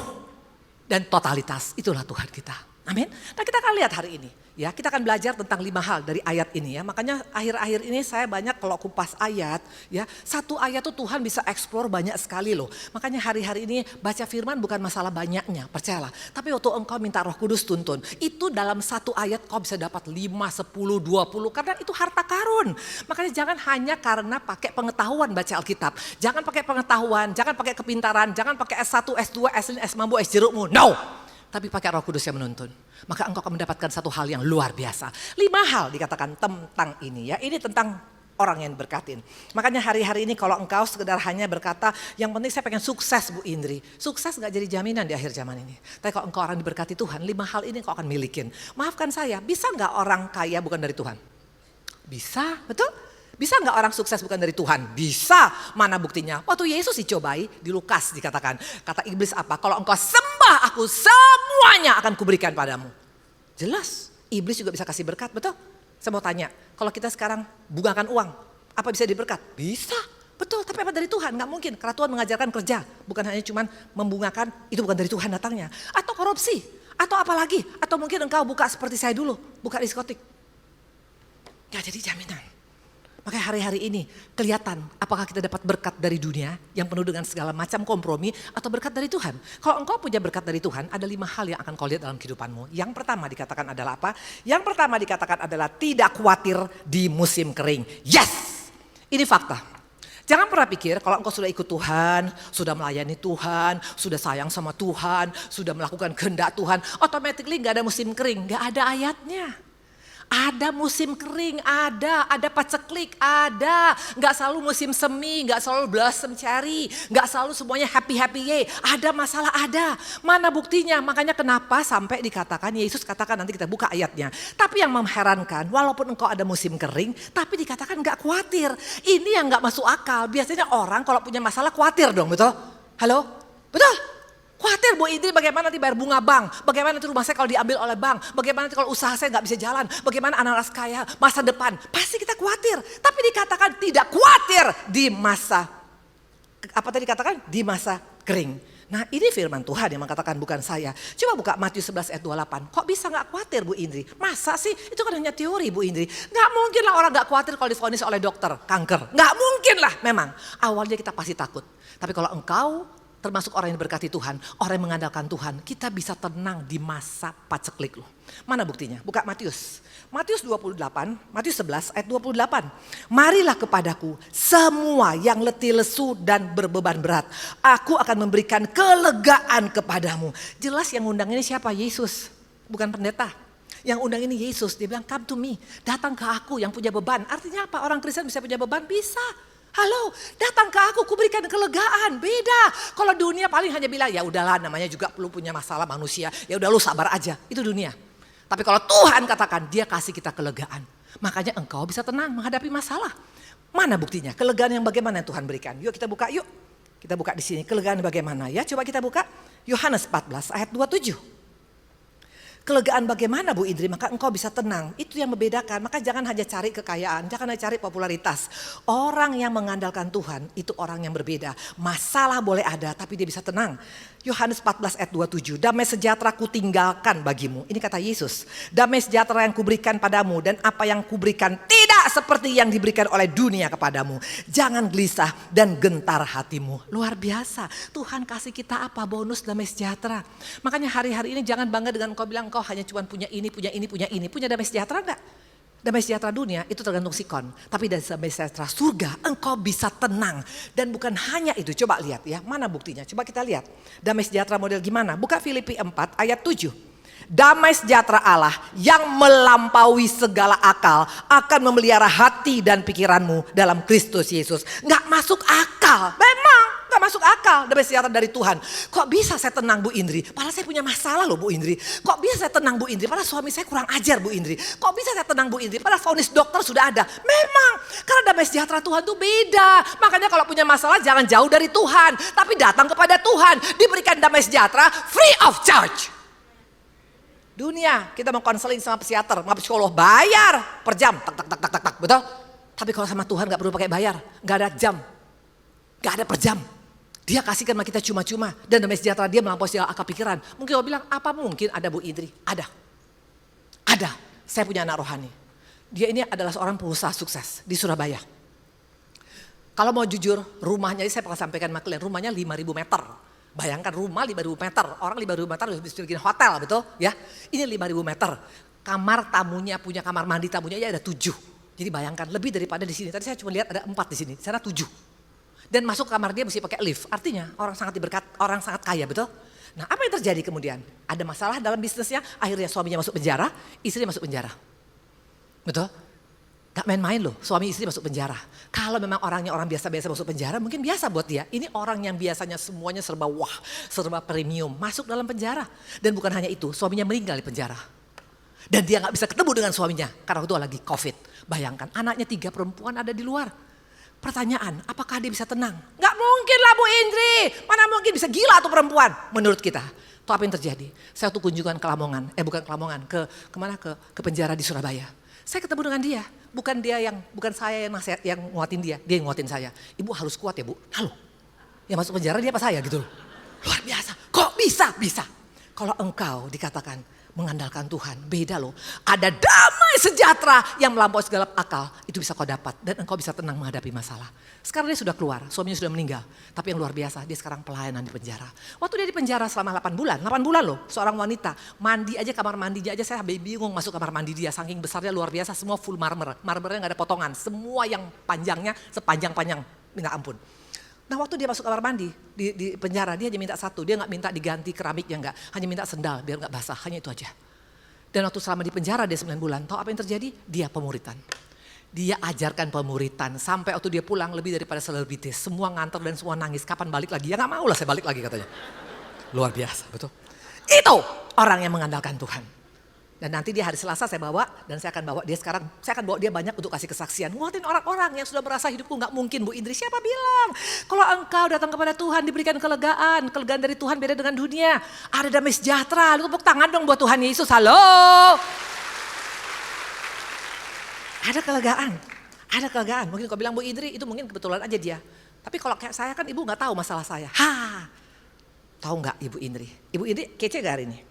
Speaker 9: dan totalitas. Itulah Tuhan kita. Amin. Nah, kita akan lihat hari ini. Ya, kita akan belajar tentang 5 hal dari ayat ini ya. Makanya akhir-akhir ini saya banyak kalau kupas ayat ya. Satu ayat tuh Tuhan bisa explore banyak sekali loh. Makanya hari-hari ini baca firman bukan masalah banyaknya, percayalah. Tapi waktu engkau minta Roh Kudus tuntun, itu dalam satu ayat kau bisa dapat 5, 10, 20 karena itu harta karun. Makanya jangan hanya karena pakai pengetahuan baca Alkitab. Jangan pakai pengetahuan, jangan pakai kepintaran, jangan pakai S1, S2, S5, S mambu, S jerukmu. No. Tapi pakai Roh Kudus yang menuntun. Maka engkau akan mendapatkan satu hal yang luar biasa. 5 hal dikatakan tentang ini ya. Ini tentang orang yang diberkatin. Makanya hari-hari ini kalau engkau sekedar hanya berkata, yang penting saya pengen sukses Bu Indri. Sukses gak jadi jaminan di akhir zaman ini. Tapi kalau engkau orang diberkati Tuhan, 5 hal ini engkau akan milikin. Maafkan saya, bisa gak orang kaya bukan dari Tuhan? Bisa, betul? Bisa nggak orang sukses bukan dari Tuhan? Bisa. Mana buktinya? Waktu Yesus dicobai, di Lukas dikatakan, kata iblis apa? Kalau engkau sembah aku, semuanya akan kuberikan padamu. Jelas, iblis juga bisa kasih berkat, betul? Saya mau tanya, kalau kita sekarang bungakan uang, apa bisa diberkat? Bisa. Betul, tapi apa dari Tuhan? Nggak mungkin, karena Tuhan mengajarkan kerja. Bukan hanya cuman membungakan, itu bukan dari Tuhan datangnya. Atau korupsi, atau apa lagi. Atau mungkin engkau buka seperti saya dulu, buka diskotik. Gak jadi jaminan. Makanya hari-hari ini kelihatan apakah kita dapat berkat dari dunia yang penuh dengan segala macam kompromi atau berkat dari Tuhan. Kalau engkau punya berkat dari Tuhan, ada 5 hal yang akan kau lihat dalam kehidupanmu. Yang pertama dikatakan adalah apa? Yang pertama dikatakan adalah tidak khawatir di musim kering. Yes! Ini fakta. Jangan pernah pikir kalau engkau sudah ikut Tuhan, sudah melayani Tuhan, sudah sayang sama Tuhan, sudah melakukan kehendak Tuhan, automatically gak ada musim kering, gak ada ayatnya. Ada musim kering, ada paceklik, ada. Gak selalu musim semi, gak selalu blossom cherry, gak selalu semuanya happy-happy ye. Ada masalah, ada. Mana buktinya? Makanya kenapa sampai dikatakan, Yesus katakan nanti kita buka ayatnya. Tapi yang mengherankan, walaupun engkau ada musim kering, tapi dikatakan gak khawatir. Ini yang gak masuk akal. Biasanya orang kalau punya masalah khawatir dong, betul? Halo? Betul? Khawatir Bu Indri bagaimana nanti bayar bunga bank, bagaimana nanti rumah saya kalau diambil oleh bank, bagaimana nanti kalau usaha saya gak bisa jalan, bagaimana anak-anak kaya masa depan. Pasti kita khawatir, tapi dikatakan tidak khawatir di masa, apa tadi dikatakan? Di masa kering. Nah ini firman Tuhan yang mengatakan bukan saya. Coba buka Matius 11 ayat 28, kok bisa gak khawatir Bu Indri? Masa sih? Itu kan hanya teori Bu Indri. Gak mungkin lah orang gak khawatir kalau divonis oleh dokter kanker. Gak mungkin lah memang. Awalnya kita pasti takut. Tapi kalau engkau termasuk orang yang diberkati Tuhan, orang yang mengandalkan Tuhan, kita bisa tenang di masa paceklik loh. Mana buktinya? Buka Matius. Matius 11 ayat 28. Marilah kepadaku semua yang letih lesu dan berbeban berat. Aku akan memberikan kelegaan kepadamu. Jelas yang undang ini siapa? Yesus, bukan pendeta. Yang undang ini Yesus, dia bilang come to me. Datang ke aku yang punya beban. Artinya apa? Orang Kristen bisa punya beban? Bisa. Halo, datang ke aku, kuberikan kelegaan. Beda. Kalau dunia paling hanya bilang, ya udahlah namanya juga perlu punya masalah manusia. Ya udah lu sabar aja, itu dunia. Tapi kalau Tuhan katakan, dia kasih kita kelegaan. Makanya engkau bisa tenang menghadapi masalah. Mana buktinya? Kelegaan yang bagaimana yang Tuhan berikan? Yuk kita buka yuk. Kita buka di sini, kelegaan bagaimana ya? Coba kita buka Yohanes 14 ayat 27. Kelegaan bagaimana Bu Indri? Maka engkau bisa tenang. Itu yang membedakan. Maka jangan hanya cari kekayaan, jangan hanya cari popularitas. Orang yang mengandalkan Tuhan itu orang yang berbeda. Masalah boleh ada tapi dia bisa tenang. Yohanes 14 ayat 27. Damai sejahtera kutinggalkan bagimu. Ini kata Yesus. Damai sejahtera yang kuberikan padamu dan apa yang kuberikan tidak seperti yang diberikan oleh dunia kepadamu. Jangan gelisah dan gentar hatimu. Luar biasa. Tuhan kasih kita apa? Bonus damai sejahtera. Makanya hari-hari ini jangan bangga dengan engkau bilang engkau hanya cuma punya ini, punya ini, punya ini. Punya damai sejahtera enggak? Damai sejahtera dunia itu tergantung sikon. Tapi dari damai sejahtera surga engkau bisa tenang. Dan bukan hanya itu, coba lihat ya. Mana buktinya? Coba kita lihat. Damai sejahtera model gimana? Buka Filipi 4 ayat 7. Damai sejahtera Allah yang melampaui segala akal akan memelihara hati dan pikiranmu dalam Kristus Yesus. Nggak masuk akal, memang nggak masuk akal damai sejahtera dari Tuhan. Kok bisa saya tenang Bu Indri? Padahal saya punya masalah loh Bu Indri. Kok bisa saya tenang Bu Indri? Padahal suami saya kurang ajar Bu Indri. Kok bisa saya tenang Bu Indri? Padahal vonis dokter sudah ada. Memang karena damai sejahtera Tuhan tuh beda. Makanya kalau punya masalah jangan jauh dari Tuhan, tapi datang kepada Tuhan. Diberikan damai sejahtera free of charge. Dunia kita mau konseling sama psikiater, sama psikolog bayar per jam, tak, betul? Tapi kalau sama Tuhan nggak perlu pakai bayar, nggak ada jam, nggak ada per jam. Dia kasihkan sama kita cuma-cuma dan damai sejahtera dia melampaui segala akal pikiran. Mungkin kau bilang apa mungkin ada Bu Indri? Ada. Saya punya anak rohani. Dia ini adalah seorang pengusaha sukses di Surabaya. Kalau mau jujur, rumahnya saya pernah sampaikan sama kalian, rumahnya 5.000 meter. Bayangkan rumah 5.000 meter, orang 5.000 meter bisa bikin hotel betul ya. Ini 5.000 meter, kamar tamunya punya kamar mandi tamunya ya ada 7. Jadi bayangkan lebih daripada di sini, tadi saya cuma lihat ada 4 di sini, sana 7. Dan masuk kamar dia mesti pakai lift, artinya orang sangat diberkat, orang sangat kaya betul. Nah apa yang terjadi kemudian? Ada masalah dalam bisnisnya, akhirnya suaminya masuk penjara, istrinya masuk penjara. Betul? Gak main-main loh, suami istri masuk penjara. Kalau memang orangnya orang biasa-biasa masuk penjara, mungkin biasa buat dia. Ini orang yang biasanya semuanya serba wah, serba premium, masuk dalam penjara. Dan bukan hanya itu, suaminya meninggal di penjara. Dan dia gak bisa ketemu dengan suaminya, karena itu lagi COVID. Bayangkan anaknya 3 perempuan ada di luar. Pertanyaan, apakah dia bisa tenang? Gak mungkin lah Bu Indri. Mana mungkin bisa gila tuh perempuan menurut kita. Tuh apa yang terjadi? Saya tuh kunjungan ke Lamongan, bukan ke Lamongan, ke penjara di Surabaya. Saya ketemu dengan dia, bukan saya yang nasihat, yang nguatin dia yang nguatin saya. Ibu harus kuat ya Bu. Halo, yang masuk penjara dia apa saya gitu loh. Luar biasa, kok bisa? Bisa. Kalau engkau dikatakan mengandalkan Tuhan, beda loh. Ada damai sejahtera yang melampaui segala akal, itu bisa kau dapat. Dan engkau bisa tenang menghadapi masalah. Sekarang dia sudah keluar, suaminya sudah meninggal. Tapi yang luar biasa, dia sekarang pelayanan di penjara. Waktu dia di penjara selama 8 bulan loh. Seorang wanita, mandi aja kamar mandinya aja saya bingung masuk kamar mandi dia. Saking besarnya luar biasa, semua full marmer. Marmernya gak ada potongan, semua yang panjangnya sepanjang-panjang, minta ampun. Nah waktu dia masuk kamar mandi di penjara, dia hanya minta satu, dia gak minta diganti keramiknya enggak, hanya minta sendal biar gak basah, hanya itu aja. Dan waktu selama di penjara dia 9 bulan, tahu apa yang terjadi? Dia pemuritan. Dia ajarkan pemuritan, sampai waktu dia pulang lebih daripada selebritis, semua ngantor dan semua nangis, kapan balik lagi? Ya gak mau lah saya balik lagi katanya. Luar biasa, betul. Itu orang yang mengandalkan Tuhan. Dan nanti dia hari Selasa saya bawa dan saya akan bawa dia sekarang, saya akan bawa dia banyak untuk kasih kesaksian. Nguatin orang-orang yang sudah merasa hidupku gak mungkin Bu Indri. Siapa bilang kalau engkau datang kepada Tuhan diberikan kelegaan. Kelegaan dari Tuhan beda dengan dunia. Ada damai sejahtera. Lu tepuk tangan dong buat Tuhan Yesus. Halo. Ada kelegaan. Ada kelegaan. Mungkin kau bilang Bu Indri itu mungkin kebetulan aja dia. Tapi kalau kayak saya kan ibu gak tahu masalah saya. Tahu gak Ibu Indri? Ibu Indri kece gak hari ini?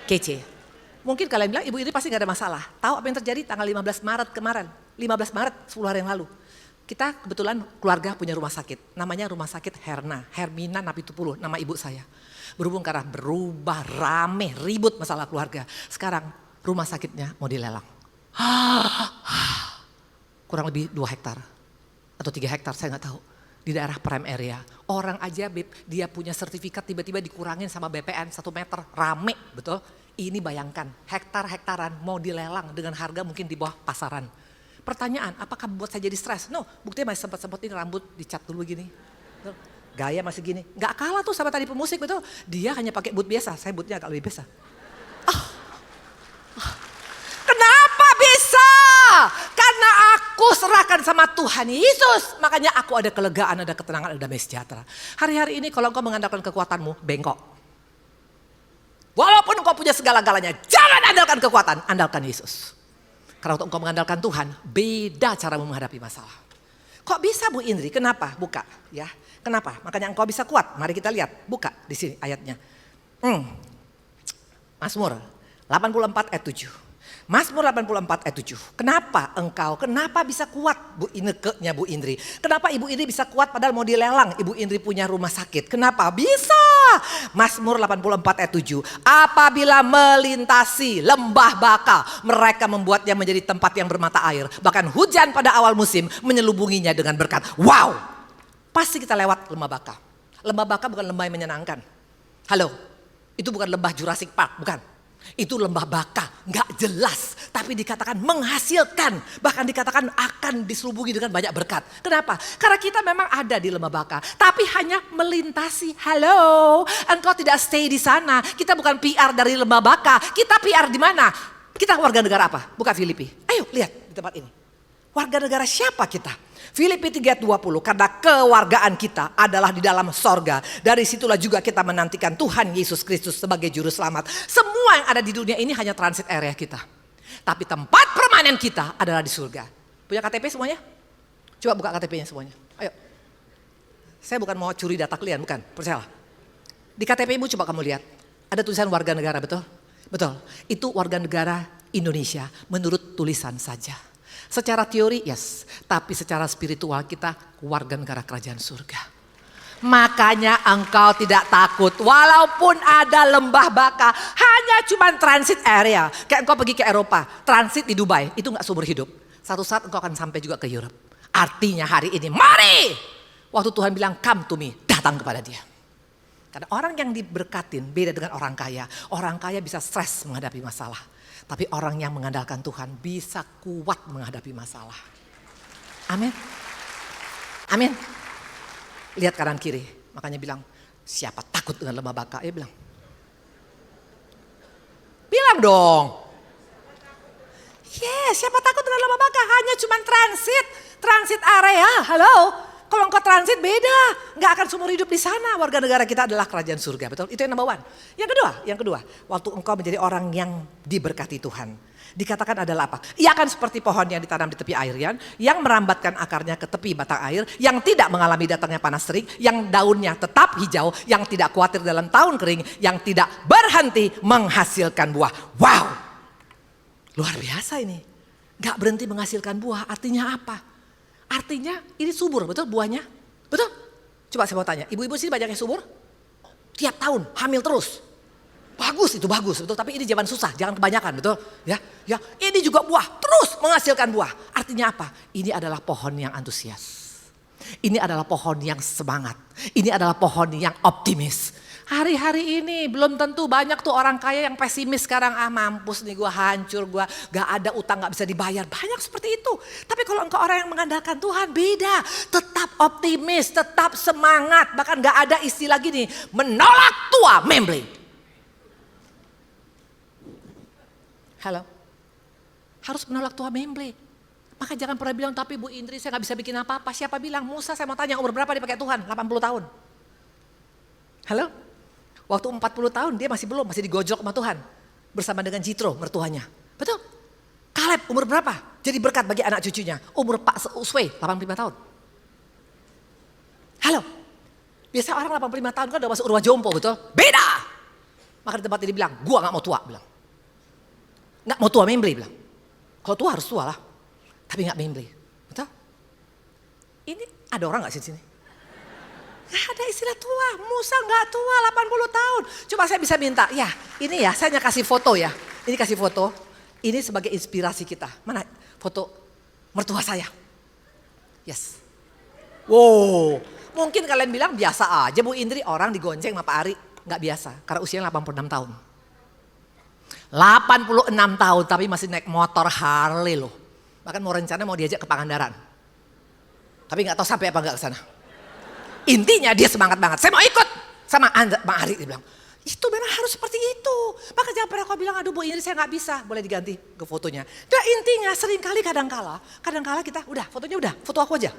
Speaker 9: Kece. Mungkin kalian bilang Ibu Indri pasti gak ada masalah. Tahu apa yang terjadi tanggal 15 Maret kemarin? 15 Maret 10 hari yang lalu. Kita kebetulan keluarga punya rumah sakit. Namanya Rumah Sakit Hermina Napitupulu, nama ibu saya. Berhubung karena berubah, rame, ribut masalah keluarga. Sekarang rumah sakitnya mau dilelang. Kurang lebih 2 hektar. Atau 3 hektar saya gak tahu. Di daerah prime area. Orang aja dia punya sertifikat tiba-tiba dikurangin sama BPN 1 meter. Rame, betul. Ini bayangkan, hektar-hektaran mau dilelang dengan harga mungkin di bawah pasaran. Pertanyaan, apakah buat saya jadi stres? No, buktinya masih sempat ini rambut dicat dulu gini. Gaya masih gini. Gak kalah tuh sama tadi pemusik, betul. Dia hanya pakai boot biasa, saya bootnya agak lebih biasa. Kenapa bisa? Karena aku serahkan sama Tuhan Yesus. Makanya aku ada kelegaan, ada ketenangan, ada damai sejahtera. Hari-hari ini kalau engkau mengandalkan kekuatanmu, bengkok. Walaupun engkau punya segala-galanya, jangan andalkan kekuatan, andalkan Yesus. Karena untuk engkau mengandalkan Tuhan, beda cara menghadapi masalah. Kok bisa Bu Indri? Kenapa? Buka ya. Kenapa? Makanya engkau bisa kuat. Mari kita lihat, buka di sini ayatnya. Mazmur 84 ayat 7. Mazmur 84 ayat 7. Kenapa bisa kuat Bu Indri? Kenapa Ibu Indri bisa kuat padahal mau dilelang Ibu Indri punya rumah sakit? Kenapa? Bisa. Mazmur 84 ayat 7. Apabila melintasi lembah baka, mereka membuatnya menjadi tempat yang bermata air. Bahkan hujan pada awal musim menyelubunginya dengan berkat. Wow. Pasti kita lewat lembah baka. Lembah baka bukan lembah yang menyenangkan. Halo. Itu bukan lembah Jurassic Park, bukan. Itu lembah baka, gak jelas, tapi dikatakan menghasilkan, bahkan dikatakan akan diselubungi dengan banyak berkat. Kenapa? Karena kita memang ada di lembah baka, tapi hanya melintasi. Halo, engkau tidak stay di sana. Kita bukan PR dari lembah baka, kita PR di mana? Kita warga negara apa? Buka Filipi. Ayo lihat di tempat ini. Warga negara siapa kita? Filipi 3:20, karena kewargaan kita adalah di dalam sorga. Dari situlah juga kita menantikan Tuhan Yesus Kristus sebagai juru selamat. Semua yang ada di dunia ini hanya transit area kita. Tapi tempat permanen kita adalah di surga. Punya KTP semuanya? Coba buka KTP-nya semuanya. Ayo. Saya bukan mau curi data kalian, bukan. Percayalah. Di KTP-mu coba kamu lihat. Ada tulisan warga negara, betul? Betul. Itu warga negara Indonesia menurut tulisan saja. Secara teori yes, tapi secara spiritual kita warga negara kerajaan surga. Makanya engkau tidak takut walaupun ada lembah baka, hanya cuman transit area. Kayak engkau pergi ke Eropa, transit di Dubai, itu gak seumur hidup. Satu saat engkau akan sampai juga ke Europe. Artinya hari ini mari. Waktu Tuhan bilang come to me, datang kepada dia. Karena orang yang diberkatin beda dengan orang kaya. Orang kaya bisa stres menghadapi masalah. Tapi orang yang mengandalkan Tuhan bisa kuat menghadapi masalah. Amin. Amin. Lihat kanan kiri. Makanya bilang, siapa takut dengan lembah baka? Ya bilang. Bilang dong. Yes, siapa takut dengan lembah baka? Hanya cuma transit area. Halo, kalau engkau transit beda. Nggak akan seumur hidup di sana. Warga negara kita adalah kerajaan surga, betul? Itu yang number one. Yang kedua, waktu engkau menjadi orang yang diberkati Tuhan. Dikatakan adalah apa? Ia akan seperti pohon yang ditanam di tepi air, yang merambatkan akarnya ke tepi batang air, yang tidak mengalami datangnya panas terik, yang daunnya tetap hijau, yang tidak khawatir dalam tahun kering, yang tidak berhenti menghasilkan buah. Wow, luar biasa ini. Gak berhenti menghasilkan buah, artinya apa? Artinya ini subur, betul buahnya? Betul? Coba saya mau tanya, ibu-ibu sini banyak yang subur? Tiap tahun hamil terus. Bagus, itu bagus, betul. Tapi ini zaman susah, jangan kebanyakan, betul? Ya, ini juga buah, terus menghasilkan buah. Artinya apa? Ini adalah pohon yang antusias. Ini adalah pohon yang semangat. Ini adalah pohon yang optimis. Hari-hari ini belum tentu banyak tuh orang kaya yang pesimis sekarang. Mampus nih gue, hancur gue, gak ada utang gak bisa dibayar. Banyak seperti itu. Tapi kalau engkau orang yang mengandalkan Tuhan beda. Tetap optimis, tetap semangat. Bahkan gak ada istilah gini, menolak tua membeli. Halo, harus menolak tua memble. Maka jangan pernah bilang, tapi Bu Indri saya gak bisa bikin apa-apa. Siapa bilang? Musa, saya mau tanya umur berapa dia pakai Tuhan? 80 tahun. Halo, waktu 40 tahun dia masih digojok sama Tuhan. Bersama dengan Jitro, mertuanya. Betul? Kaleb umur berapa? Jadi berkat bagi anak cucunya. Umur Pak Uswe, 85 tahun. Halo, biasa orang 85 tahun kan udah masuk rumah jompo, betul? Beda! Maka di tempat ini bilang, gua gak mau tua, bilang. Gak mau tua memble, bilang. Kalau tua harus tua lah, tapi gak memble. Betul? Ini ada orang gak sini? Gak ada istilah tua, Musa gak tua 80 tahun. Coba saya bisa minta, ya ini ya saya kasih foto ya. Ini kasih foto, ini sebagai inspirasi kita. Mana foto mertua saya? Yes. Wow, mungkin kalian bilang biasa aja Bu Indri, orang digonceng sama Pak Ari. Gak biasa, karena usianya 86 tahun. 86 tahun tapi masih naik motor Harley loh. Bahkan mau rencana mau diajak ke Pangandaran. Tapi gak tahu sampai apa enggak ke sana. Intinya dia semangat banget. Saya mau ikut sama Bang Ari, dia bilang. Itu memang harus seperti itu. Maka jangan pernah kau bilang, aduh Bu Indri saya gak bisa. Boleh diganti ke fotonya. Dan intinya seringkali kadangkala kita udah fotonya udah, foto aku aja.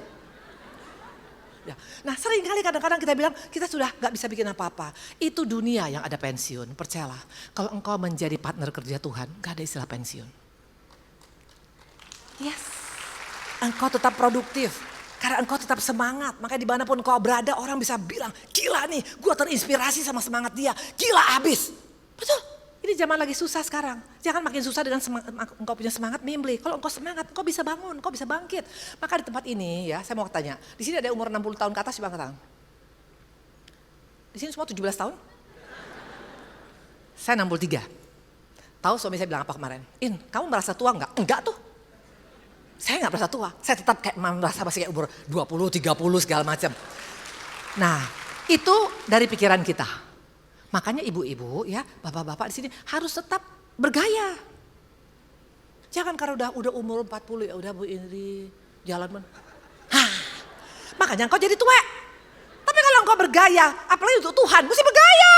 Speaker 9: Ya. Nah seringkali kadang-kadang kita bilang kita sudah gak bisa bikin apa-apa. Itu dunia yang ada pensiun, percayalah. Kalau engkau menjadi partner kerja Tuhan, gak ada istilah pensiun. Yes, engkau tetap produktif. Karena engkau tetap semangat, makanya dimanapun engkau berada orang bisa bilang, gila nih gue terinspirasi sama semangat dia, gila abis. Betul, ini zaman lagi susah sekarang. Jangan makin susah dengan engkau punya semangat memble. Kalau engkau semangat, engkau bisa bangun, engkau bisa bangkit. Maka di tempat ini ya, saya mau tanya, di sini ada umur 60 tahun ke atas, coba angkat tangan. Di sini semua 17 tahun? Saya 63. Tahu suami saya bilang apa kemarin? Kamu merasa tua enggak? Enggak tuh. Saya nggak merasa tua, saya tetap kayak merasa masih kayak umur 20, 30 segala macam. Nah itu dari pikiran kita. Makanya ibu-ibu ya, bapak-bapak di sini harus tetap bergaya. Jangan karena udah umur 40 ya udah Bu Indri jalan makanya engkau jadi tua. Tapi kalau engkau bergaya, apalagi untuk Tuhan, mesti bergaya.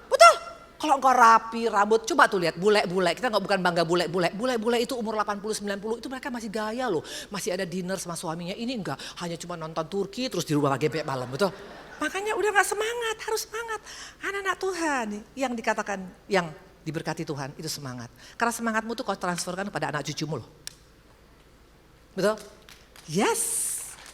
Speaker 9: Betul? Kalau engkau rapi, rambut, coba tuh lihat bule-bule. Kita nggak bukan bangga bule-bule. Bule-bule itu umur 80, 90 itu mereka masih gaya loh. Masih ada dinner sama suaminya. Ini enggak, hanya cuma nonton Turki terus di rumah sampai malam, betul? Makanya udah gak semangat, harus semangat. Anak-anak Tuhan yang dikatakan, yang diberkati Tuhan itu semangat. Karena semangatmu tuh kau transferkan kepada anak cucumu loh. Betul? Yes.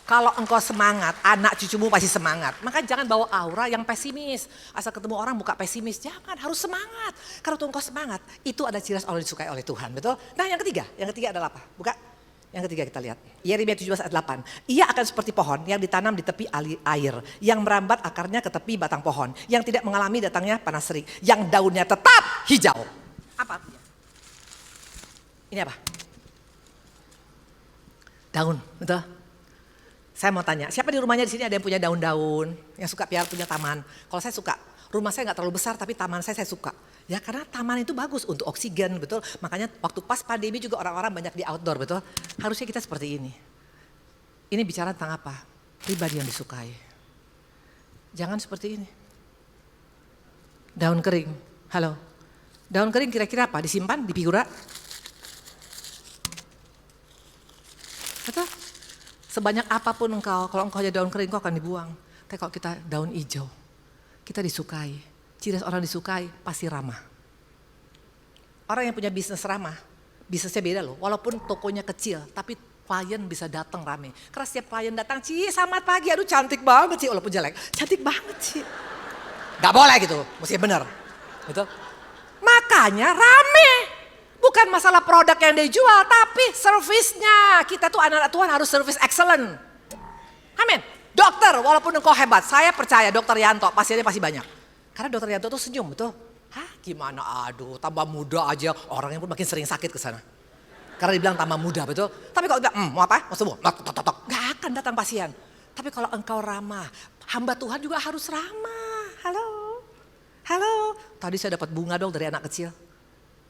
Speaker 9: Kalau engkau semangat, anak cucumu pasti semangat. Maka jangan bawa aura yang pesimis. Asal ketemu orang buka pesimis, jangan, harus semangat. Kalau engkau semangat, itu ada ciri khas orang disukai oleh Tuhan, betul? Nah yang ketiga adalah apa? Buka, yang ketiga kita lihat. Yeremia 17 ayat 8. Ia akan seperti pohon yang ditanam di tepi air, yang merambat akarnya ke tepi batang pohon, yang tidak mengalami datangnya panas terik, yang daunnya tetap hijau. Apa artinya? Ini apa? Daun, betul? Saya mau tanya, siapa di rumahnya di sini ada yang punya daun-daun, yang suka punya taman? Kalau saya suka, rumah saya nggak terlalu besar tapi taman saya suka. Ya karena taman itu bagus untuk oksigen, betul. Makanya waktu pas pandemi juga orang-orang banyak di outdoor, betul. Harusnya kita seperti ini. Ini bicara tentang apa? Pribadi yang disukai. Jangan seperti ini. Daun kering, halo. Daun kering kira-kira apa? Disimpan di figura? Betul? Sebanyak apapun engkau, kalau engkau jadi daun kering, engkau akan dibuang. Tapi kalau kita daun hijau, kita disukai. Ciri khas orang disukai, pasti ramah. Orang yang punya bisnis ramah, bisnisnya beda loh. Walaupun tokonya kecil, tapi klien bisa datang rame. Karena setiap klien datang, Ci selamat pagi, aduh cantik banget Ci. Walaupun jelek, cantik banget Ci. Gak boleh gitu, mesti bener. Gitu. Makanya rame. Bukan masalah produk yang dijual, tapi servisnya. Kita tuh anak-anak Tuhan harus service excellent. Amin. Dokter, walaupun engkau hebat, saya percaya Dokter Yanto pasiennya pasti banyak. Karena Dokter Yanto tuh senyum, betul? Hah, gimana? Aduh, tambah muda aja, orangnya pun makin sering sakit ke sana. Karena dibilang tambah muda, betul? Tapi kalau bilang, mau apa? Mau sembuh? Gak akan datang pasien. Tapi kalau engkau ramah, hamba Tuhan juga harus ramah. Halo, halo. Tadi saya dapat bunga dong dari anak kecil.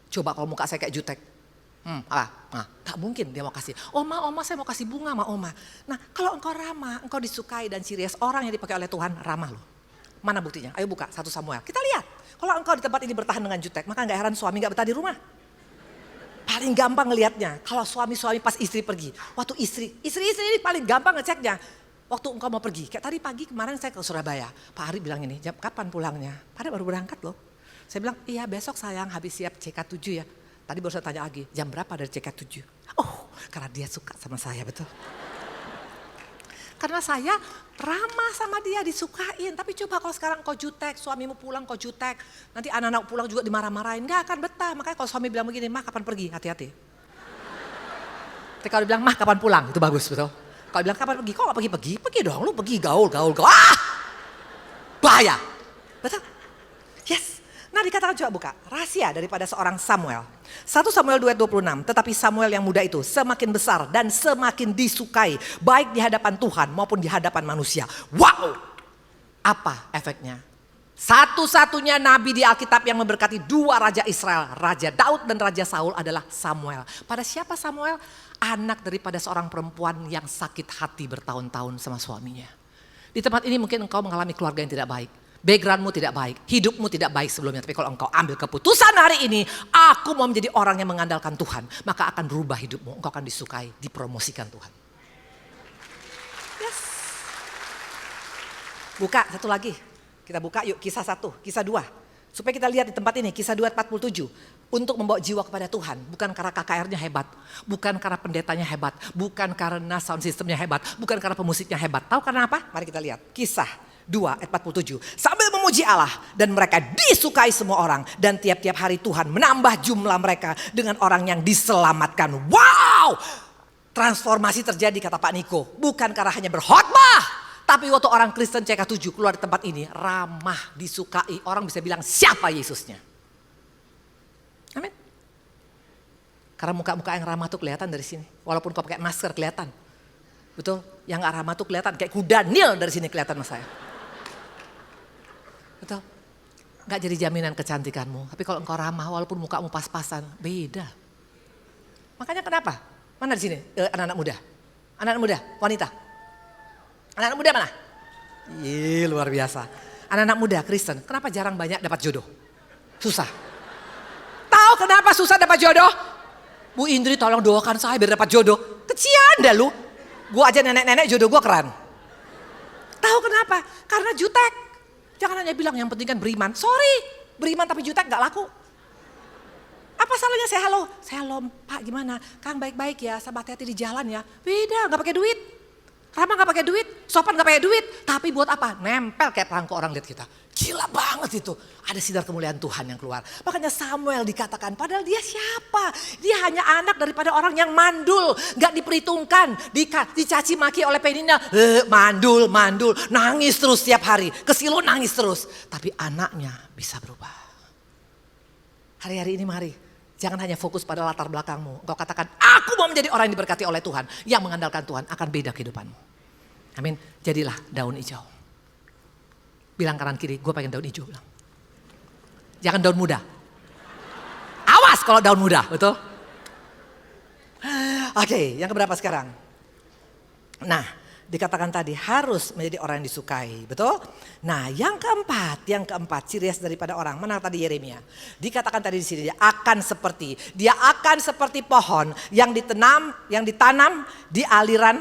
Speaker 9: Coba kalau muka saya kayak jutek. Gak mungkin dia mau kasih. Oma saya mau kasih bunga sama oma. Nah kalau engkau ramah, engkau disukai dan ciri khas orang yang dipakai oleh Tuhan ramah loh. Mana buktinya? Ayo buka 1 Samuel. Kita lihat. Kalau engkau di tempat ini bertahan dengan jutek, maka gak heran suami gak betah di rumah. Paling gampang ngelihatnya. Kalau suami-suami pas istri pergi. Waktu istri ini paling gampang ngeceknya. Waktu engkau mau pergi. Kayak tadi pagi kemarin saya ke Surabaya. Pak Ari bilang ini, kapan pulangnya? Padahal baru berangkat loh. Saya bilang, iya besok sayang habis siap CK7 ya. Tadi baru saya tanya lagi, jam berapa dari CK7? Oh, karena dia suka sama saya, betul. Karena saya ramah sama dia, disukain. Tapi coba kalau sekarang kau jutek, suamimu pulang kau jutek. Nanti anak-anak pulang juga dimarah-marahin, gak akan betah. Makanya kalau suami bilang begini, mah kapan pergi? Hati-hati. Tapi kalau bilang, mah kapan pulang? Itu bagus, betul. Kalau bilang kapan pergi? Kok gak pergi-pergi? Pergi dong, lu pergi gaul. Bahaya. Betul? Yes. Nah dikatakan coba buka, rahasia daripada seorang Samuel. 1 Samuel 2:26, tetapi Samuel yang muda itu semakin besar dan semakin disukai. Baik di hadapan Tuhan maupun di hadapan manusia. Wow! Apa efeknya? Satu-satunya nabi di Alkitab yang memberkati 2 raja Israel. Raja Daud dan Raja Saul adalah Samuel. Pada siapa Samuel? Anak daripada seorang perempuan yang sakit hati bertahun-tahun sama suaminya. Di tempat ini mungkin engkau mengalami keluarga yang tidak baik. Backgroundmu tidak baik, hidupmu tidak baik sebelumnya. Tapi kalau engkau ambil keputusan hari ini, aku mau menjadi orang yang mengandalkan Tuhan. Maka akan berubah hidupmu, engkau akan disukai, dipromosikan Tuhan. Yes. Buka satu lagi, kita buka yuk kisah 1, kisah 2. Supaya kita lihat di tempat ini, kisah 2:47. Untuk membawa jiwa kepada Tuhan, bukan karena KKR-nya hebat, bukan karena pendetanya hebat, bukan karena sound systemnya hebat, bukan karena pemusiknya hebat. Tahu karena apa? Mari kita lihat, kisah 2:47. Sambil memuji Allah dan mereka disukai semua orang. Dan tiap-tiap hari Tuhan menambah jumlah mereka dengan orang yang diselamatkan. Wow! Transformasi terjadi kata Pak Niko. Bukan karena hanya berkhotbah. Tapi waktu orang Kristen CK7 keluar di tempat ini ramah, disukai. Orang bisa bilang siapa Yesusnya. Amin. Karena muka-muka yang ramah tuh kelihatan dari sini. Walaupun kau pakai masker kelihatan. Betul? Yang gak ramah tuh kelihatan. Kayak kuda Nil dari sini kelihatan sama saya. Betul? Gak jadi jaminan kecantikanmu. Tapi kalau engkau ramah walaupun mukamu pas-pasan, beda. Makanya kenapa? Mana di sini anak-anak muda? Anak-anak muda, wanita. Anak-anak muda mana? Ih, luar biasa. Anak-anak muda Kristen, kenapa jarang banyak dapat jodoh? Susah. Tahu kenapa susah dapat jodoh? Bu Indri tolong doakan saya biar dapat jodoh. Kecian dah lu. Gua aja nenek-nenek jodoh gua keren. Tahu kenapa? Karena jutek. Jangan hanya bilang yang penting kan beriman. Sorry, beriman tapi jutek gak laku. Apa salahnya saya halo? Saya halo Pak gimana? Kang baik-baik ya, sama hati-hati di jalan ya. Beda, gak pakai duit. Ramah gak pakai duit, sopan gak pakai duit. Tapi buat apa? Nempel kayak perangko orang lihat kita. Gila banget itu. Ada sinar kemuliaan Tuhan yang keluar. Makanya Samuel dikatakan, padahal dia siapa? Dia hanya anak daripada orang yang mandul. Gak diperhitungkan, dicaci maki oleh Penina. Mandul, nangis terus setiap hari. Kesilu nangis terus. Tapi anaknya bisa berubah. Hari-hari ini mari. Jangan hanya fokus pada latar belakangmu. Engkau katakan, aku mau menjadi orang yang diberkati oleh Tuhan. Yang mengandalkan Tuhan akan beda kehidupanmu. Amin. Jadilah daun hijau. Bilang kanan kiri, gue pengen daun hijau. Bilang. Jangan daun muda. Awas kalau daun muda, betul? Oke, yang keberapa sekarang? Nah, Dikatakan tadi harus menjadi orang yang disukai, betul? Nah, yang keempat, ciri khas daripada orang. Mana tadi Yeremia? Dikatakan tadi di sini dia akan seperti pohon yang ditanam di aliran,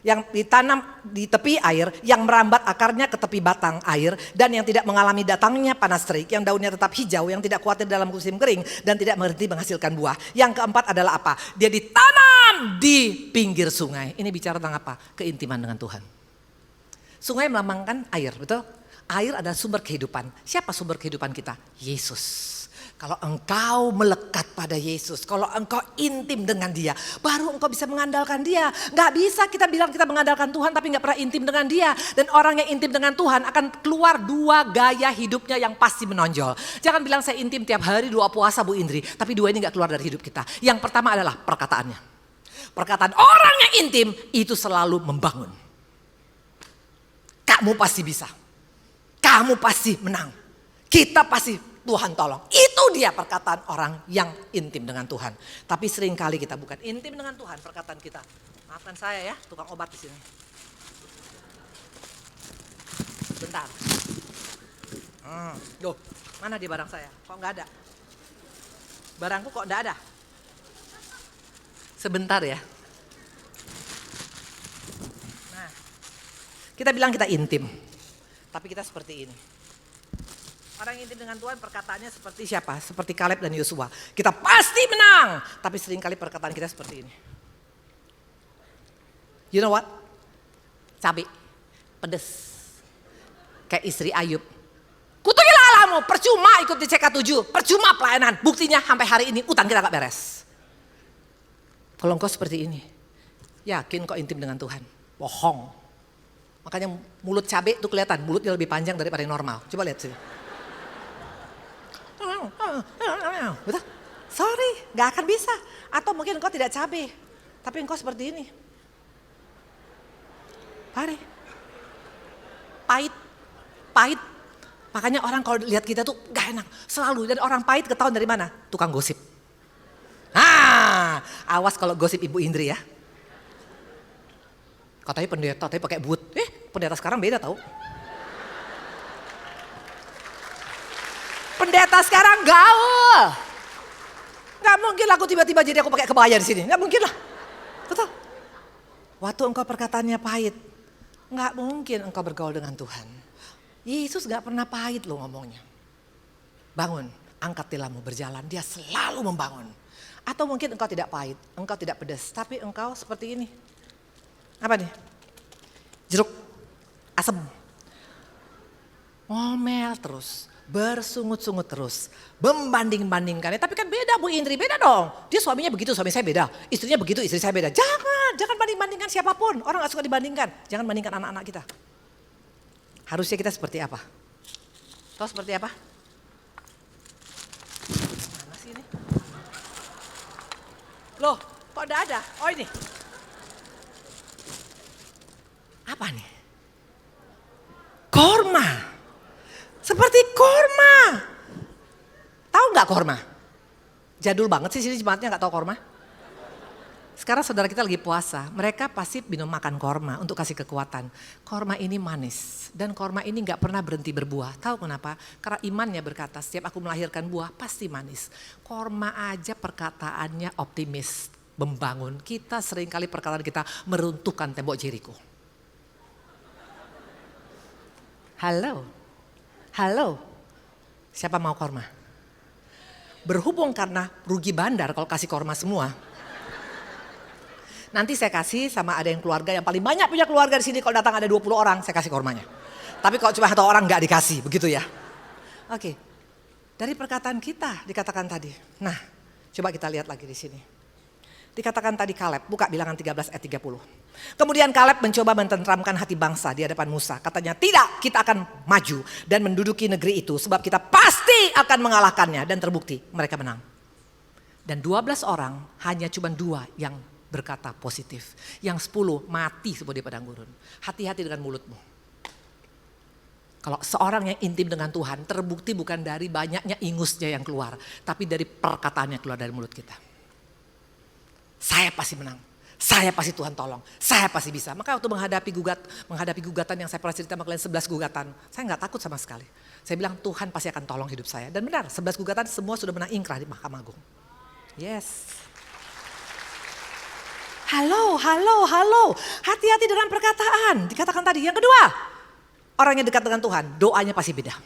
Speaker 9: yang ditanam di tepi air, yang merambat akarnya ke tepi batang air, dan yang tidak mengalami datangnya panas terik, yang daunnya tetap hijau, yang tidak khawatir dalam musim kering, dan tidak berhenti menghasilkan buah. Yang keempat adalah apa? Dia ditanam di pinggir sungai. Ini bicara tentang apa? Keintiman dengan Tuhan. Sungai melambangkan air, betul? Air adalah sumber kehidupan. Siapa sumber kehidupan kita? Yesus. Kalau engkau melekat pada Yesus, kalau engkau intim dengan dia, baru engkau bisa mengandalkan dia. Gak bisa kita bilang kita mengandalkan Tuhan tapi gak pernah intim dengan dia. Dan orang yang intim dengan Tuhan akan keluar dua gaya hidupnya yang pasti menonjol. Jangan bilang saya intim tiap hari 2 puasa Bu Indri, tapi 2 ini gak keluar dari hidup kita. Yang pertama adalah perkataannya. Perkataan orang yang intim itu selalu membangun. Kamu pasti bisa. Kamu pasti menang. Kita pasti Tuhan tolong. Itu dia perkataan orang yang intim dengan Tuhan. Tapi seringkali kita bukan intim dengan Tuhan perkataan kita. Maafkan saya ya, tukang obat di sini. Bentar. Duh, mana dia barang saya? Kok nggak ada? Barangku kok nggak ada? Sebentar ya. Nah, kita bilang kita intim. Tapi kita seperti ini. Orang yang intim dengan Tuhan perkataannya seperti siapa? Seperti Kaleb dan Yosua. Kita pasti menang. Tapi seringkali perkataan kita seperti ini. You know what? Cabai, pedes. Kayak istri Ayub. Kutukilah Allahmu, percuma ikut di CK7. Percuma pelayanan. Buktinya sampai hari ini utang kita gak beres. Kalau engkau seperti ini, yakin kok intim dengan Tuhan? Bohong. Makanya mulut cabai itu kelihatan. Mulutnya lebih panjang daripada yang normal. Coba lihat sini. Betul? Sorry, gak akan bisa. Atau mungkin engkau tidak cabai, tapi engkau seperti ini. Pare. Pahit. Makanya orang kalau lihat kita tuh gak enak. Selalu, dan orang pahit ketahuan dari mana? Tukang gosip. Nah, awas kalau gosip Ibu Indri ya. Katanya pendeta, tapi pakai boot. Pendeta sekarang beda tau. Pendeta sekarang gaul. Gak mungkin lah aku tiba-tiba jadi aku pakai kebaya di sini. Gak mungkin lah. Betul. Waktu engkau perkataannya pahit, gak mungkin engkau bergaul dengan Tuhan. Yesus gak pernah pahit loh ngomongnya. Bangun, angkat tilammu berjalan. Dia selalu membangun. Atau mungkin engkau tidak pahit, engkau tidak pedas. Tapi engkau seperti ini. Apa nih? Jeruk, asem. Ngomel terus. Bersungut-sungut terus, membanding-bandingkannya. Tapi kan beda Bu Indri, beda dong. Dia suaminya begitu, suami saya beda. Istrinya begitu, istri saya beda. Jangan banding-bandingkan siapapun. Orang gak suka dibandingkan. Jangan bandingkan anak-anak kita. Harusnya kita seperti apa? Tahu seperti apa? Mana sih ini? Loh, kok udah ada? Oh ini. Apa nih? Korma. Seperti korma. Tahu nggak korma? Jadul banget sih sini jemaatnya nggak tahu korma. Sekarang saudara kita lagi puasa, mereka pasti minum makan korma untuk kasih kekuatan. Korma ini manis dan korma ini nggak pernah berhenti berbuah. Tahu kenapa? Karena imannya berkata setiap aku melahirkan buah pasti manis. Korma aja perkataannya optimis, membangun. Kita seringkali perkataan kita meruntuhkan tembok Jericho. Halo, siapa mau korma? Berhubung karena rugi bandar kalau kasih korma semua. Nanti saya kasih sama ada yang keluarga yang paling banyak punya keluarga di sini. Kalau datang ada 20 orang saya kasih kormanya. Tapi kalau cuma 1 orang gak dikasih, begitu ya. Oke, dari perkataan kita dikatakan tadi. Nah, coba kita lihat lagi di sini. Dikatakan tadi Kaleb, buka Bilangan 13 ayat 30. Kemudian Kaleb mencoba mententeramkan hati bangsa di hadapan Musa. Katanya, tidak, kita akan maju dan menduduki negeri itu. Sebab kita pasti akan mengalahkannya. Dan terbukti mereka menang. Dan 12 orang, hanya cuma 2 yang berkata positif. Yang 10 mati semua di padang gurun. Hati-hati dengan mulutmu. Kalau seorang yang intim dengan Tuhan, terbukti bukan dari banyaknya ingusnya yang keluar. Tapi dari perkataannya keluar dari mulut kita. Saya pasti menang. Saya pasti Tuhan tolong, saya pasti bisa. Maka waktu menghadapi gugatan yang saya pernah cerita sama kalian 11 gugatan, saya nggak takut sama sekali. Saya bilang Tuhan pasti akan tolong hidup saya. Dan benar 11 gugatan semua sudah menang ingkrah di Mahkamah Agung. Yes. Halo. Hati-hati dengan perkataan. Dikatakan tadi. Yang kedua, orang yang dekat dengan Tuhan, doanya pasti beda.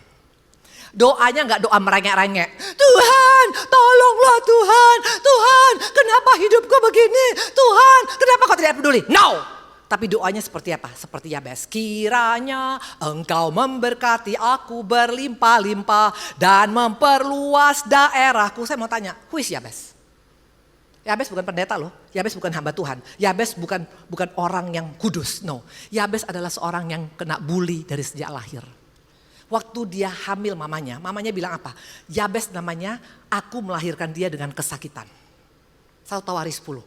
Speaker 9: Doanya nggak doa merengek-rengek. Tuhan, tolonglah Tuhan. Tuhan, kenapa hidupku begini? Tuhan, kenapa kau tidak peduli? No. Tapi doanya seperti apa? Seperti Yabes. Kiranya engkau memberkati aku berlimpah-limpah dan memperluas daerahku. Saya mau tanya, who is Yabes? Yabes bukan pendeta loh, Yabes bukan hamba Tuhan, Yabes bukan orang yang kudus, no. Yabes adalah seorang yang kena bully dari sejak lahir. Waktu dia hamil mamanya bilang apa? Yabes namanya, aku melahirkan dia dengan kesakitan. 1 Tawaris 10.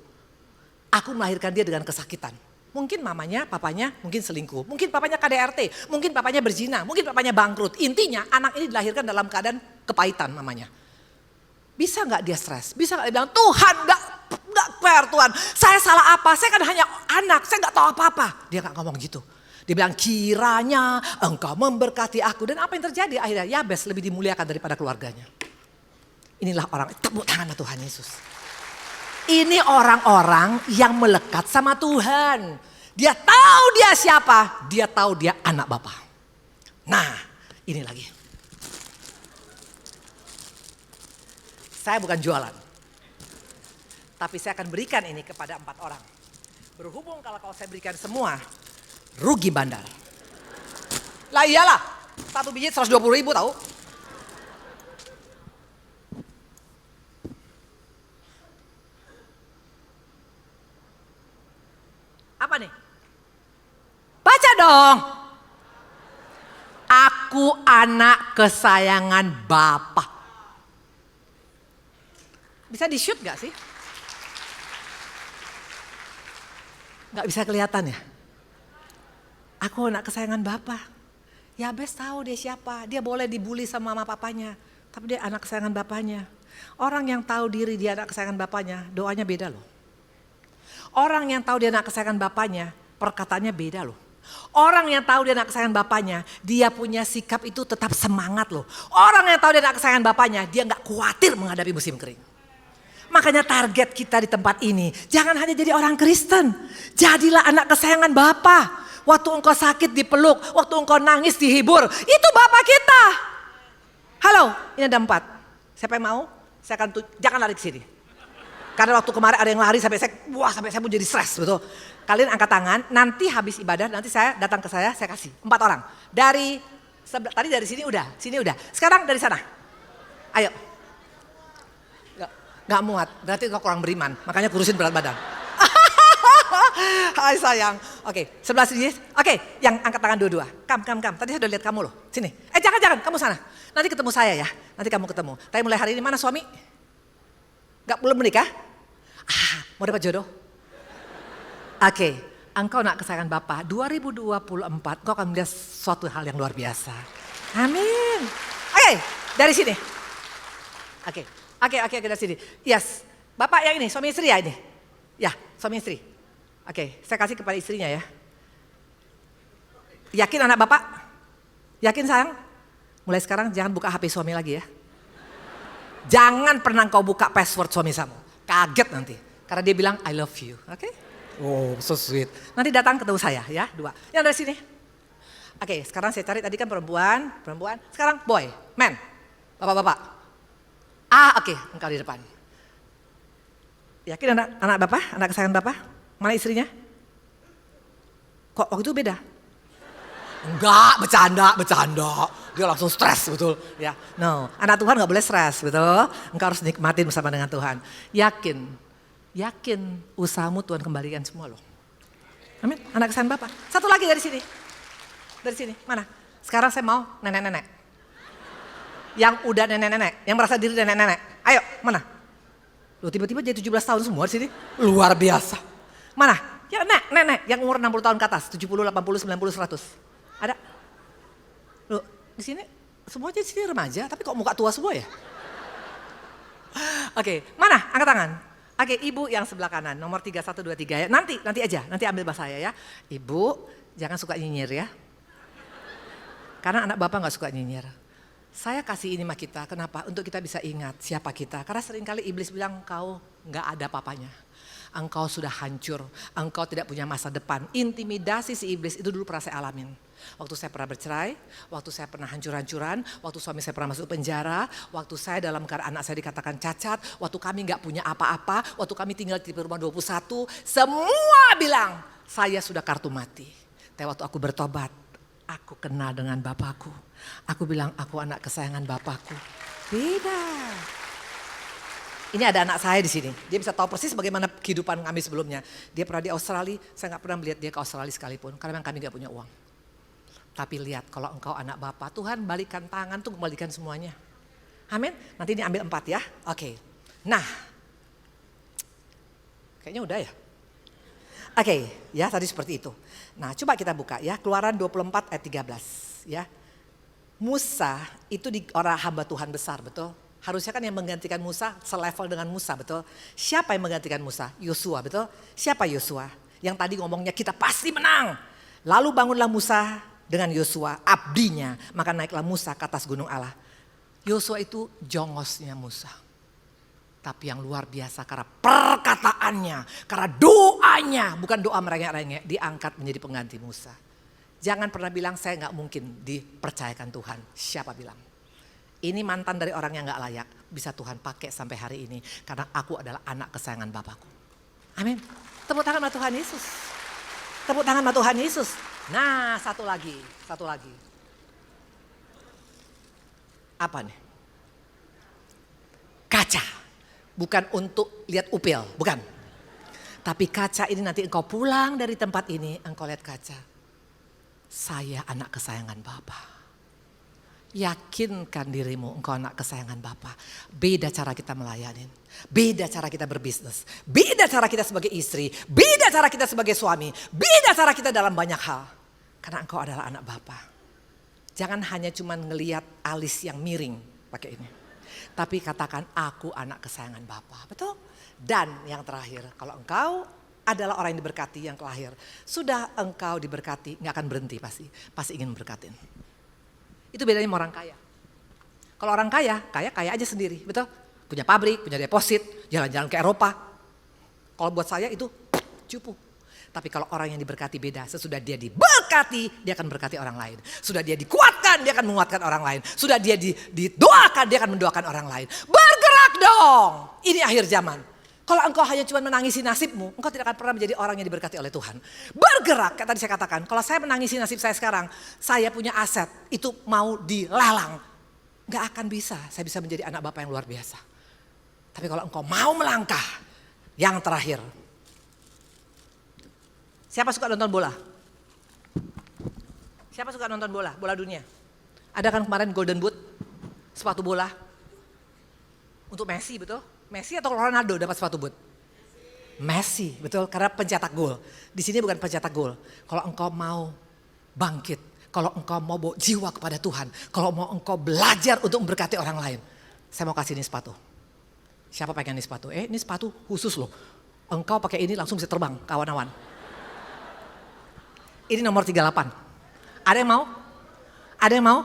Speaker 9: Aku melahirkan dia dengan kesakitan. Mungkin mamanya, papanya mungkin selingkuh, mungkin papanya KDRT, mungkin papanya berzina, mungkin papanya bangkrut. Intinya anak ini dilahirkan dalam keadaan kepahitan mamanya. Bisa gak dia stres? Bisa gak dia bilang, Tuhan gak fair Tuhan. Saya salah apa? Saya kan hanya anak, saya gak tahu apa-apa. Dia gak ngomong gitu. Dia bilang, kiranya engkau memberkati aku. Dan apa yang terjadi? Akhirnya Yabes lebih dimuliakan daripada keluarganya. Inilah orang, tepuk tangan Tuhan Yesus. Ini orang-orang yang melekat sama Tuhan. Dia tahu dia siapa, dia tahu dia anak Bapa. Nah, ini lagi. Saya bukan jualan. Tapi saya akan berikan ini kepada 4 orang. Berhubung kalau saya berikan semua, rugi bandar. Lah iyalah, 1 biji 120.000 tahu. Apa nih? Baca dong. Aku anak kesayangan Bapa. Bisa di-shoot gak sih? Gak bisa kelihatan ya? Aku anak kesayangan Bapa. Yabes tahu dia siapa. Dia boleh dibully sama mama papanya. Tapi dia anak kesayangan bapaknya. Orang yang tahu diri dia anak kesayangan bapaknya, doanya beda loh. Orang yang tahu dia anak kesayangan bapaknya, perkataannya beda loh. Orang yang tahu dia anak kesayangan bapaknya, dia punya sikap itu tetap semangat loh. Orang yang tahu dia anak kesayangan bapaknya, dia gak khawatir menghadapi musim kering. Makanya target kita di tempat ini, jangan hanya jadi orang Kristen. Jadilah anak kesayangan Bapa. Waktu engkau sakit dipeluk, waktu engkau nangis dihibur. Itu Bapa kita. Halo, ini ada 4. Siapa yang mau? Saya akan jangan lari ke sini. Karena waktu kemarin ada yang lari sampai saya mau jadi stres, betul. Kalian angkat tangan, nanti habis ibadah, nanti saya datang ke saya kasih 4 orang. Tadi dari sini udah. Sekarang dari sana. Ayo. Gak muat, berarti kau kurang beriman. Makanya kurusin berat badan. Hai sayang. Oke, sebelah sini. Oke, yang angkat tangan dua-dua. Kam. Tadi saya udah lihat kamu loh. Sini. Jangan. Kamu sana. Nanti ketemu saya ya. Nanti kamu ketemu. Tapi mulai hari ini mana suami? Belum menikah? Mau dapat jodoh? Oke, engkau nak kesayangan Bapa. 2024 kau akan melihat suatu hal yang luar biasa. Amin. Oke, dari sini. Oke, dari sini. Yes, Bapak yang ini, suami istri ya ini? Ya, suami istri. Oke, saya kasih kepada istrinya ya. Yakin anak Bapak? Yakin sayang? Mulai sekarang jangan buka HP suami lagi ya. Jangan pernah kau buka password suami kamu. Kaget nanti. Karena dia bilang I love you, oke? Oh, so sweet. Nanti datang ketemu saya ya, 2. Yang dari sini. Oke, sekarang saya cari tadi kan perempuan. Sekarang boy, man, bapak-bapak. Oke, engkau di depan. Yakin anak Bapak, anak kesayangan Bapak? Mana istrinya? Kok waktu itu beda? Enggak, bercanda. Dia langsung stres, betul. Ya, no, anak Tuhan nggak boleh stres, betul. Engkau harus nikmatin bersama dengan Tuhan. Yakin usahamu Tuhan kembalikan semua loh. Amin, anak kesayangan Bapak. Satu lagi dari sini. Mana? Sekarang saya mau nenek-nenek. Yang udah nenek-nenek, yang merasa diri nenek-nenek. Ayo, mana? Loh tiba-tiba jadi 17 tahun semua di sini. Luar biasa. Mana? Ya nenek, yang umur 60 tahun ke atas, 70, 80, 90, 100. Ada? Loh, di sini semuanya di sini remaja, tapi kok muka tua semua ya? Oke, mana? Angkat tangan. Oke, ibu yang sebelah kanan, nomor 3123 ya. Nanti aja, nanti ambil bahasa saya ya. Ibu, jangan suka nyinyir ya. Karena anak bapak gak suka nyinyir. Saya kasih ini sama kita, kenapa? Untuk kita bisa ingat siapa kita. Karena seringkali iblis bilang, engkau gak ada papanya. Engkau sudah hancur, engkau tidak punya masa depan. Intimidasi si iblis itu dulu pernah saya alamin. Waktu saya pernah bercerai, waktu saya pernah hancur-hancuran, waktu suami saya pernah masuk penjara, waktu saya dalam keadaan anak saya dikatakan cacat, waktu kami gak punya apa-apa, waktu kami tinggal di rumah 21, semua bilang saya sudah kartu mati. Tapi waktu aku bertobat, aku kenal dengan Bapakku. Aku bilang aku anak kesayangan Bapakku. Beda. Ini ada anak saya di sini. Dia bisa tahu persis bagaimana kehidupan kami sebelumnya. Dia pernah di Australia, saya gak pernah melihat dia ke Australia sekalipun. Karena memang kami gak punya uang. Tapi lihat kalau engkau anak Bapa, Tuhan balikan tangan tuh kembalikan semuanya. Amin. Nanti ini ambil 4 ya. Oke. Nah. Kayaknya udah ya. Oke, ya tadi seperti itu. Nah coba kita buka ya. Keluaran 24 ayat 13 ya. Musa itu orang hamba Tuhan besar, betul? Harusnya kan yang menggantikan Musa selevel dengan Musa, betul? Siapa yang menggantikan Musa? Yosua, betul? Siapa Yosua? Yang tadi ngomongnya kita pasti menang. Lalu bangunlah Musa dengan Yosua, abdinya, maka naiklah Musa ke atas gunung Allah. Yosua itu jongosnya Musa. Tapi yang luar biasa karena perkataannya, karena doanya, bukan doa merengek-rengek, diangkat menjadi pengganti Musa. Jangan pernah bilang saya gak mungkin dipercayakan Tuhan. Siapa bilang? Ini mantan dari orang yang gak layak, bisa Tuhan pakai sampai hari ini. Karena aku adalah anak kesayangan Bapakku. Amin. Tepuk tangan sama Tuhan Yesus. Tepuk tangan sama Tuhan Yesus. Nah satu lagi. Apa nih? Kaca. Bukan untuk lihat upil, bukan. Tapi kaca ini nanti engkau pulang dari tempat ini, engkau lihat kaca. Saya anak kesayangan Bapa. Yakinkan dirimu engkau anak kesayangan Bapa. Beda cara kita melayani. Beda cara kita berbisnis. Beda cara kita sebagai istri. Beda cara kita sebagai suami. Beda cara kita dalam banyak hal. Karena engkau adalah anak Bapa. Jangan hanya cuma ngelihat alis yang miring pakai ini. Tapi katakan aku anak kesayangan Bapa. Betul? Dan yang terakhir, kalau engkau adalah orang yang diberkati yang kelahir. Sudah engkau diberkati, gak akan berhenti pasti. Pasti ingin memberkatin. Itu bedanya sama orang kaya. Kalau orang kaya aja sendiri. Betul? Punya pabrik, punya deposit, jalan-jalan ke Eropa. Kalau buat saya itu cupu. Tapi kalau orang yang diberkati beda. Sesudah dia diberkati, dia akan berkati orang lain. Sudah dia dikuatkan, dia akan menguatkan orang lain. Sudah dia didoakan, dia akan mendoakan orang lain. Bergerak dong. Ini akhir zaman. Kalau engkau hanya cuma menangisi nasibmu, engkau tidak akan pernah menjadi orang yang diberkati oleh Tuhan. Bergerak, kayak tadi saya katakan. Kalau saya menangisi nasib saya sekarang, saya punya aset, itu mau dilelang. Gak akan bisa, saya bisa menjadi anak Bapa yang luar biasa. Tapi kalau engkau mau melangkah, yang terakhir. Siapa suka nonton bola? Siapa suka nonton bola? Bola dunia. Ada kan kemarin Golden Boot, sepatu bola. Untuk Messi, betul? Messi atau Ronaldo dapat sepatu boot? Messi, betul? Karena pencetak gol. Di sini bukan pencetak gol. Kalau engkau mau bangkit, kalau engkau mau bawa jiwa kepada Tuhan, kalau mau engkau belajar untuk memberkati orang lain, saya mau kasih ini sepatu. Siapa pengen ini sepatu? Ini sepatu khusus loh. Engkau pakai ini langsung bisa terbang kawan-kawan. Ini nomor 38. Ada yang mau? Ada yang mau?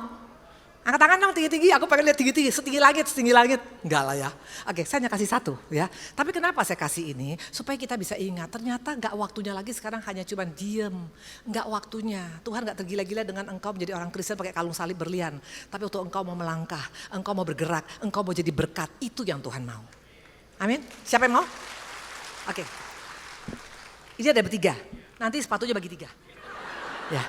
Speaker 9: Angkat tangan dong tinggi-tinggi, aku pengen lihat tinggi-tinggi, setinggi langit. Enggak lah ya. Oke, saya hanya kasih satu ya. Tapi kenapa saya kasih ini? Supaya kita bisa ingat, ternyata enggak waktunya lagi sekarang hanya cuma diem. Enggak waktunya. Tuhan enggak tergila-gila dengan engkau menjadi orang Kristen pakai kalung salib berlian. Tapi untuk engkau mau melangkah, engkau mau bergerak, engkau mau jadi berkat, itu yang Tuhan mau. Amin. Siapa yang mau? Oke. Ini ada bertiga. Nanti sepatunya bagi 3. Ya.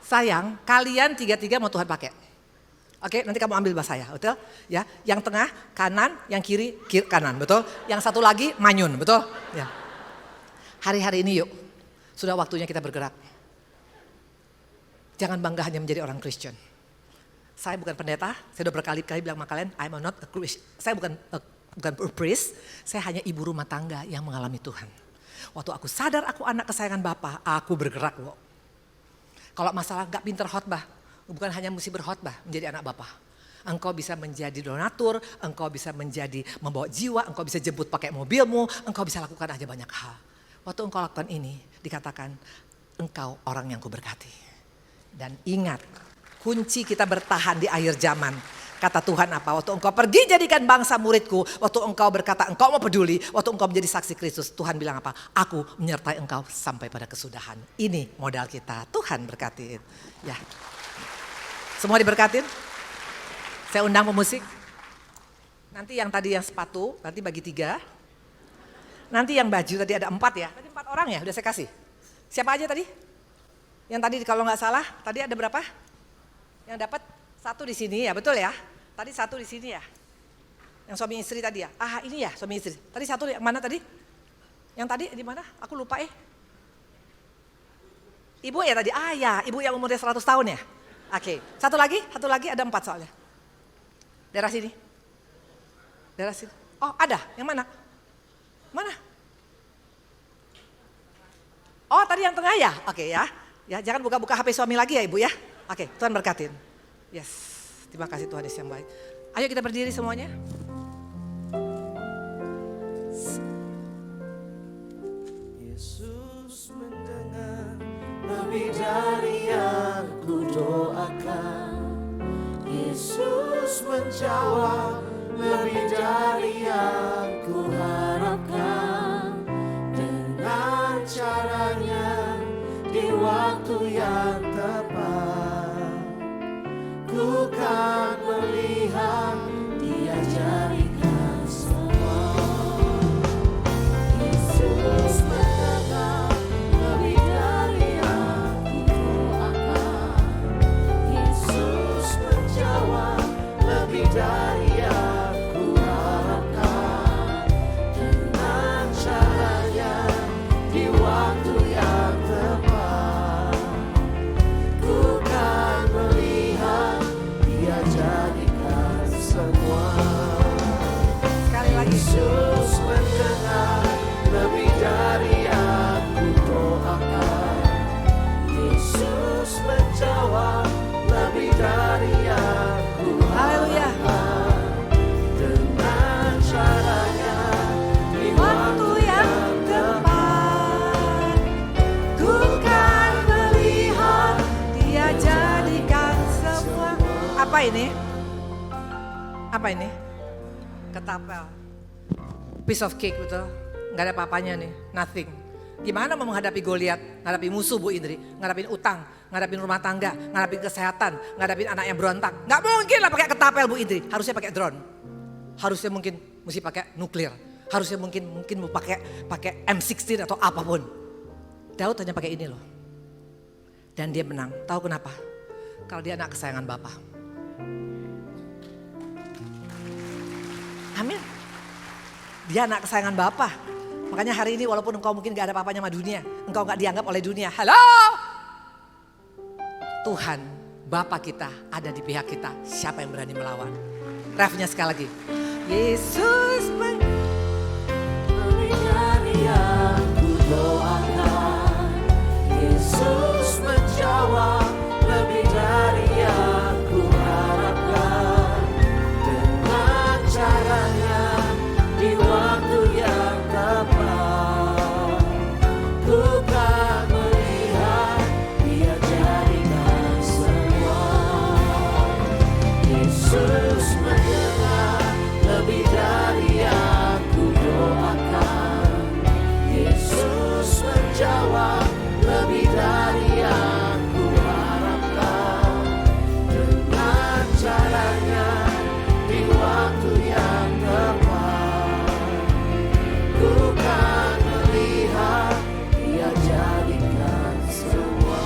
Speaker 9: Sayang, kalian 3-3 mau Tuhan pakai. Oke, nanti kamu ambil bahasa saya, betul? Ya, yang tengah kanan, yang kiri kanan, betul? Yang satu lagi manyun, betul? Ya. Hari-hari ini yuk, sudah waktunya kita bergerak. Jangan bangga hanya menjadi orang Kristen. Saya bukan pendeta, saya sudah berkali-kali bilang sama kalian, I'm not a Christian. Saya bukan a priest, saya hanya ibu rumah tangga yang mengalami Tuhan. Waktu aku sadar aku anak kesayangan Bapa, aku bergerak kok. Kalau masalah gak pinter khotbah, bukan hanya mesti berkhotbah menjadi anak Bapa. Engkau bisa menjadi donatur, engkau bisa menjadi membawa jiwa, engkau bisa jemput pakai mobilmu, engkau bisa lakukan aja banyak hal. Waktu engkau lakukan ini, dikatakan engkau orang yang kuberkati. Dan ingat, kunci kita bertahan di akhir zaman. Kata Tuhan apa? Waktu engkau pergi jadikan bangsa muridku, waktu engkau berkata engkau mau peduli, waktu engkau menjadi saksi Kristus, Tuhan bilang apa? Aku menyertai engkau sampai pada kesudahan. Ini modal kita. Tuhan berkatin. Ya. Semua diberkatin? Saya undang pemusik. Nanti yang tadi yang sepatu, nanti bagi 3. Nanti yang baju tadi ada 4 ya. Tadi 4 orang ya, udah saya kasih. Siapa aja tadi? Yang tadi kalau nggak salah, tadi ada berapa? Yang dapat 1 di sini ya, betul ya? Tadi 1 di sini ya? Yang suami istri tadi ya? Ah ini ya suami istri. Tadi 1 yang mana tadi? Yang tadi di mana? Aku lupa Ibu ya tadi? Ah ya, ibu yang umurnya 100 tahun ya? Oke, satu lagi ada 4 soalnya. Daerah sini. Daerah sini. Oh ada, yang mana? Mana? Oh tadi yang tengah ya? Oke ya. Ya jangan buka-buka HP suami lagi ya ibu ya. Oke, Tuhan berkatin. Yes, terima kasih Tuhan Yesus yang baik. Ayo kita berdiri semuanya.
Speaker 5: Yesus mendengar lebih dari yang kudoakan. Yesus menjawab lebih dari yang kuharapkan. Dengan caranya di waktu yang tepat, ku kan melihat Dia jadikan semua. Yesus mendengar lebih dari yang kudoakan. Yesus menjawab lebih dari yang kuharapkan. Dengan caranya di waktu yang tepat, ku kan melihat Dia jadikan semua.
Speaker 9: Sekali lagi.
Speaker 5: Yesus mendengar lebih dari yang kudoakan. Yesus menjawab lebih dari yang
Speaker 9: Haleluya.
Speaker 5: kuharapkan. Dengan caranya di waktu yang tepat, ku kan melihat
Speaker 9: Dia jadikan semua. Apa ini? Apa ini? Ketapel. Piece of cake betul. Gak ada apa-apanya nih, nothing. Gimana mau menghadapi Goliat, menghadapi musuh Bu Indri, ngadapin utang, ngadapin rumah tangga, ngadapin kesehatan, ngadapin anak yang berontak. Gak mungkin lah pakai ketapel Bu Indri, harusnya pakai drone. Harusnya mungkin mesti pakai nuklir. Harusnya mungkin mau pakai M16 atau apapun. Daud hanya pakai ini loh. Dan dia menang. Tahu kenapa? Kalau dia anak kesayangan Bapa. Amin. Dia anak kesayangan Bapa. Makanya hari ini walaupun engkau mungkin gak ada apa-apanya sama dunia, engkau gak dianggap oleh dunia. Halo. Tuhan, Bapa kita ada di pihak kita. Siapa yang berani melawan? Refnya sekali lagi. Yesus
Speaker 5: lebih dari yang kudoakan. Yesus menjawab lebih dari yang kuharapkan. Dengan caranya di waktu yang tepat, ku kan melihat Dia jadikan semua. Yesus mendengar lebih dari yang kudoakan. Yesus menjawab lebih dari yang kuharapkan. Dengan caranya di waktu yang tepat, ku kan melihat Dia jadikan semua.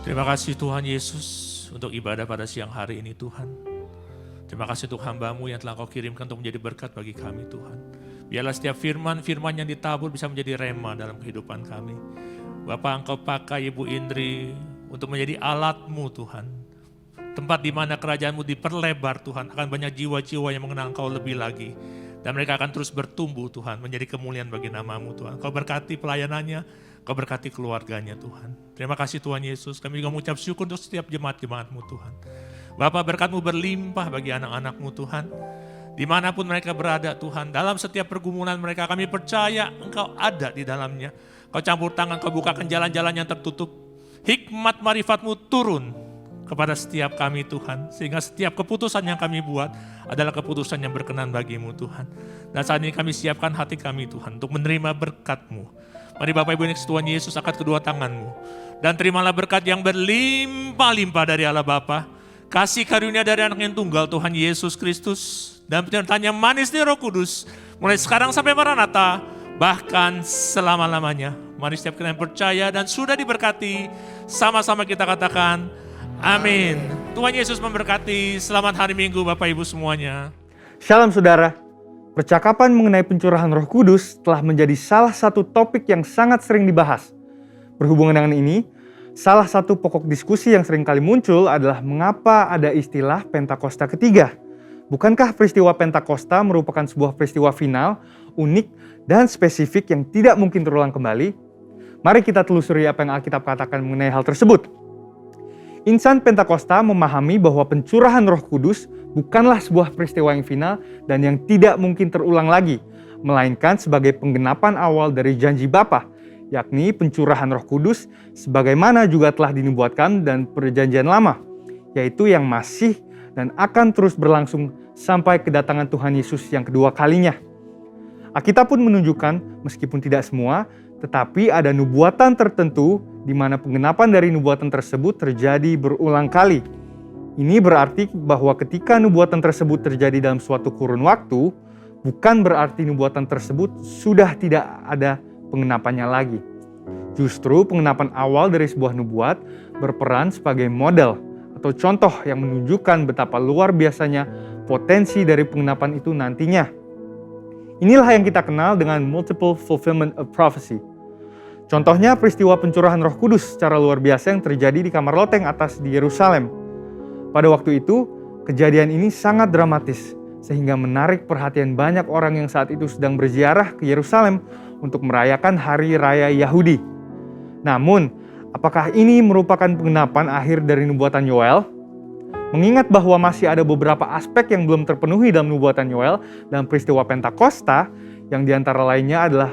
Speaker 6: Terima kasih Tuhan Yesus untuk ibadah pada siang hari ini Tuhan. Terima kasih untuk hamba-Mu yang telah Kau kirimkan untuk menjadi berkat bagi kami Tuhan. Biarlah setiap firman-firman yang ditabur bisa menjadi rema dalam kehidupan kami. Bapa, Engkau pakai Ibu Indri untuk menjadi alat-Mu Tuhan. Tempat di mana kerajaan-Mu diperlebar Tuhan, akan banyak jiwa-jiwa yang mengenal Engkau lebih lagi. Dan mereka akan terus bertumbuh Tuhan, menjadi kemuliaan bagi nama-Mu Tuhan. Kau berkati pelayanannya, Kau berkati keluarganya Tuhan. Terima kasih Tuhan Yesus. Kami juga mengucap syukur untuk setiap jemaat-jemaat-Mu Tuhan. Bapak, berkat-Mu berlimpah bagi anak-anak-Mu Tuhan. Dimanapun mereka berada Tuhan, dalam setiap pergumulan mereka kami percaya Engkau ada di dalamnya. Kau campur tangan, Kau bukakan jalan-jalan yang tertutup. Hikmat marifat-Mu turun kepada setiap kami Tuhan. Sehingga setiap keputusan yang kami buat adalah keputusan yang berkenan bagi-Mu Tuhan. Dan saat ini kami siapkan hati kami Tuhan untuk menerima berkat-Mu. Mari Bapak Ibu Tuhan Yesus angkat kedua tangan-Mu. Dan terimalah berkat yang berlimpah-limpah dari Allah Bapa. Kasih karunia dari anak yang tunggal Tuhan Yesus Kristus. Dan penyertaan yang manis dari Roh Kudus. Mulai sekarang sampai Maranatha. Bahkan selama-lamanya. Mari setiap kita yang percaya dan sudah diberkati. Sama-sama kita katakan amin. Tuhan Yesus memberkati. Selamat hari Minggu Bapak Ibu semuanya.
Speaker 10: Shalom saudara. Percakapan mengenai pencurahan Roh Kudus telah menjadi salah satu topik yang sangat sering dibahas. Berhubungan dengan ini, salah satu pokok diskusi yang sering kali muncul adalah mengapa ada istilah Pentakosta ketiga. Bukankah peristiwa Pentakosta merupakan sebuah peristiwa final, unik, dan spesifik yang tidak mungkin terulang kembali? Mari kita telusuri apa yang Alkitab katakan mengenai hal tersebut. Insan Pentakosta memahami bahwa pencurahan Roh Kudus bukanlah sebuah peristiwa yang final dan yang tidak mungkin terulang lagi, melainkan sebagai penggenapan awal dari janji Bapa, yakni pencurahan Roh Kudus sebagaimana juga telah dinubuatkan dan perjanjian lama, yaitu yang masih dan akan terus berlangsung sampai kedatangan Tuhan Yesus yang kedua kalinya. Alkitab pun menunjukkan, meskipun tidak semua, tetapi ada nubuatan tertentu di mana penggenapan dari nubuatan tersebut terjadi berulang kali. Ini berarti bahwa ketika nubuatan tersebut terjadi dalam suatu kurun waktu, bukan berarti nubuatan tersebut sudah tidak ada penggenapannya lagi. Justru penggenapan awal dari sebuah nubuat berperan sebagai model atau contoh yang menunjukkan betapa luar biasanya potensi dari penggenapan itu nantinya. Inilah yang kita kenal dengan multiple fulfillment of prophecy. Contohnya peristiwa pencurahan Roh Kudus secara luar biasa yang terjadi di kamar loteng atas di Yerusalem. Pada waktu itu, kejadian ini sangat dramatis sehingga menarik perhatian banyak orang yang saat itu sedang berziarah ke Yerusalem untuk merayakan hari raya Yahudi. Namun, apakah ini merupakan penggenapan akhir dari nubuatan Yoel? Mengingat bahwa masih ada beberapa aspek yang belum terpenuhi dalam nubuatan Yoel dan peristiwa Pentakosta, yang diantara lainnya adalah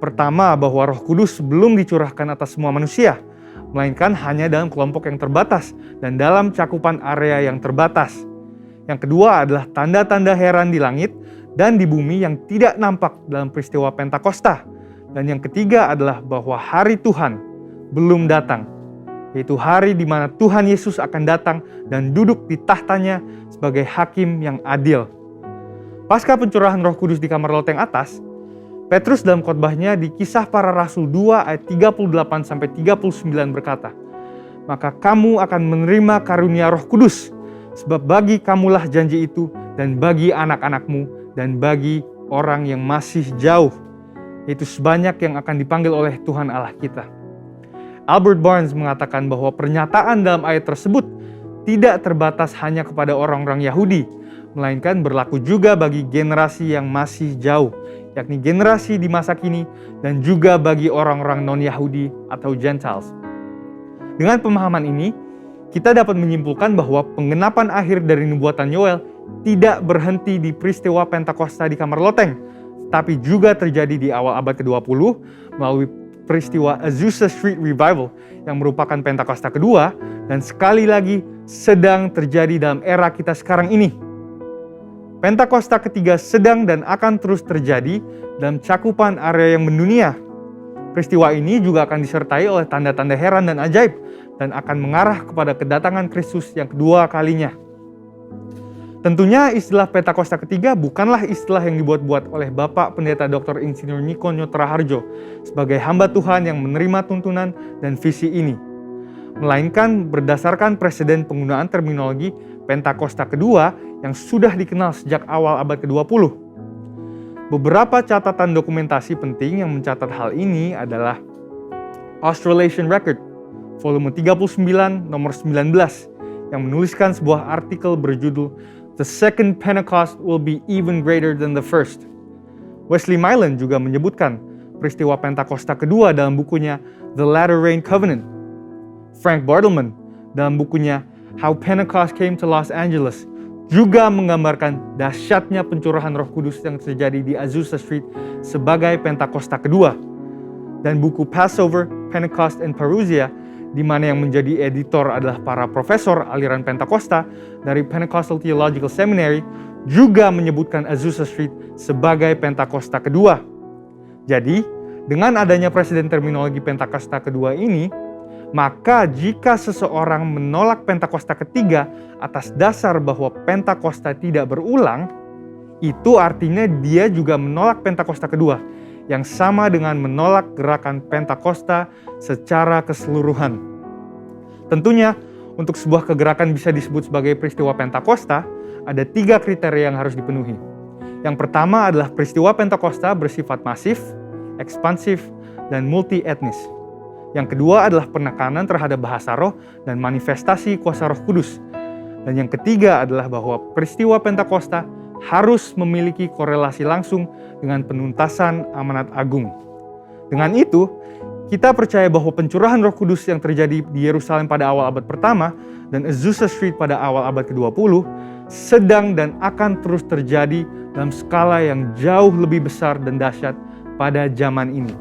Speaker 10: pertama, bahwa Roh Kudus belum dicurahkan atas semua manusia, melainkan hanya dalam kelompok yang terbatas dan dalam cakupan area yang terbatas. Yang kedua adalah tanda-tanda heran di langit dan di bumi yang tidak nampak dalam peristiwa Pentakosta. Dan yang ketiga adalah bahwa hari Tuhan belum datang, yaitu hari di mana Tuhan Yesus akan datang dan duduk di tahtanya sebagai hakim yang adil. Pasca pencurahan Roh Kudus di kamar loteng atas, Petrus dalam khotbahnya di Kisah Para Rasul 2 ayat 38-39 berkata, "Maka kamu akan menerima karunia Roh Kudus, sebab bagi kamulah janji itu dan bagi anak-anakmu dan bagi orang yang masih jauh, yaitu sebanyak yang akan dipanggil oleh Tuhan Allah kita." Albert Barnes mengatakan bahwa pernyataan dalam ayat tersebut tidak terbatas hanya kepada orang-orang Yahudi, melainkan berlaku juga bagi generasi yang masih jauh, yakni generasi di masa kini dan juga bagi orang-orang non-Yahudi atau Gentiles. Dengan pemahaman ini, kita dapat menyimpulkan bahwa penggenapan akhir dari nubuatan Yoel tidak berhenti di peristiwa Pentakosta di kamar loteng, tapi juga terjadi di awal abad ke-20 melalui peristiwa Azusa Street Revival yang merupakan Pentakosta kedua dan sekali lagi sedang terjadi dalam era kita sekarang ini. Pentakosta ketiga sedang dan akan terus terjadi dalam cakupan area yang mendunia. Peristiwa ini juga akan disertai oleh tanda-tanda heran dan ajaib dan akan mengarah kepada kedatangan Kristus yang kedua kalinya. Tentunya istilah Pentakosta ketiga bukanlah istilah yang dibuat-buat oleh Bapak Pendeta Dr. Insinyur Niko Nyotraharjo sebagai hamba Tuhan yang menerima tuntunan dan visi ini, melainkan berdasarkan preseden penggunaan terminologi Pentakosta kedua yang sudah dikenal sejak awal abad ke-20. Beberapa catatan dokumentasi penting yang mencatat hal ini adalah Australasian Record, volume 39, nomor 19, yang menuliskan sebuah artikel berjudul "The second Pentecost will be even greater than the first." Wesley Mylan juga menyebutkan peristiwa Pentakosta kedua dalam bukunya The Latter Rain Covenant. Frank Bartleman dalam bukunya How Pentecost Came to Los Angeles juga menggambarkan dahsyatnya pencurahan Roh Kudus yang terjadi di Azusa Street sebagai Pentakosta kedua. Dan buku Passover, Pentecost, and Parousia, di mana yang menjadi editor adalah para profesor aliran Pentakosta dari Pentecostal Theological Seminary, juga menyebutkan Azusa Street sebagai Pentakosta kedua. Jadi, dengan adanya presiden terminologi Pentakosta kedua ini, maka jika seseorang menolak Pentakosta ketiga atas dasar bahwa Pentakosta tidak berulang, itu artinya dia juga menolak Pentakosta kedua, yang sama dengan menolak gerakan Pentakosta secara keseluruhan. Tentunya, untuk sebuah kegerakan bisa disebut sebagai peristiwa Pentakosta, ada 3 kriteria yang harus dipenuhi. Yang pertama adalah peristiwa Pentakosta bersifat masif, ekspansif, dan multi-etnis. Yang kedua adalah penekanan terhadap bahasa roh dan manifestasi kuasa Roh Kudus. Dan yang ketiga adalah bahwa peristiwa Pentakosta harus memiliki korelasi langsung dengan penuntasan amanat agung. Dengan itu, kita percaya bahwa pencurahan Roh Kudus yang terjadi di Yerusalem pada awal abad pertama dan Azusa Street pada awal abad ke-20 sedang dan akan terus terjadi dalam skala yang jauh lebih besar dan dahsyat pada zaman ini,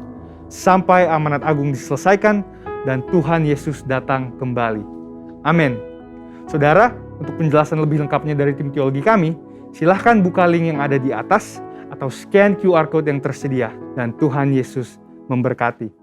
Speaker 10: sampai amanat agung diselesaikan dan Tuhan Yesus datang kembali. Amin. Saudara, untuk penjelasan lebih lengkapnya dari tim teologi kami, silahkan buka link yang ada di atas atau scan QR Code yang tersedia. Dan Tuhan Yesus memberkati.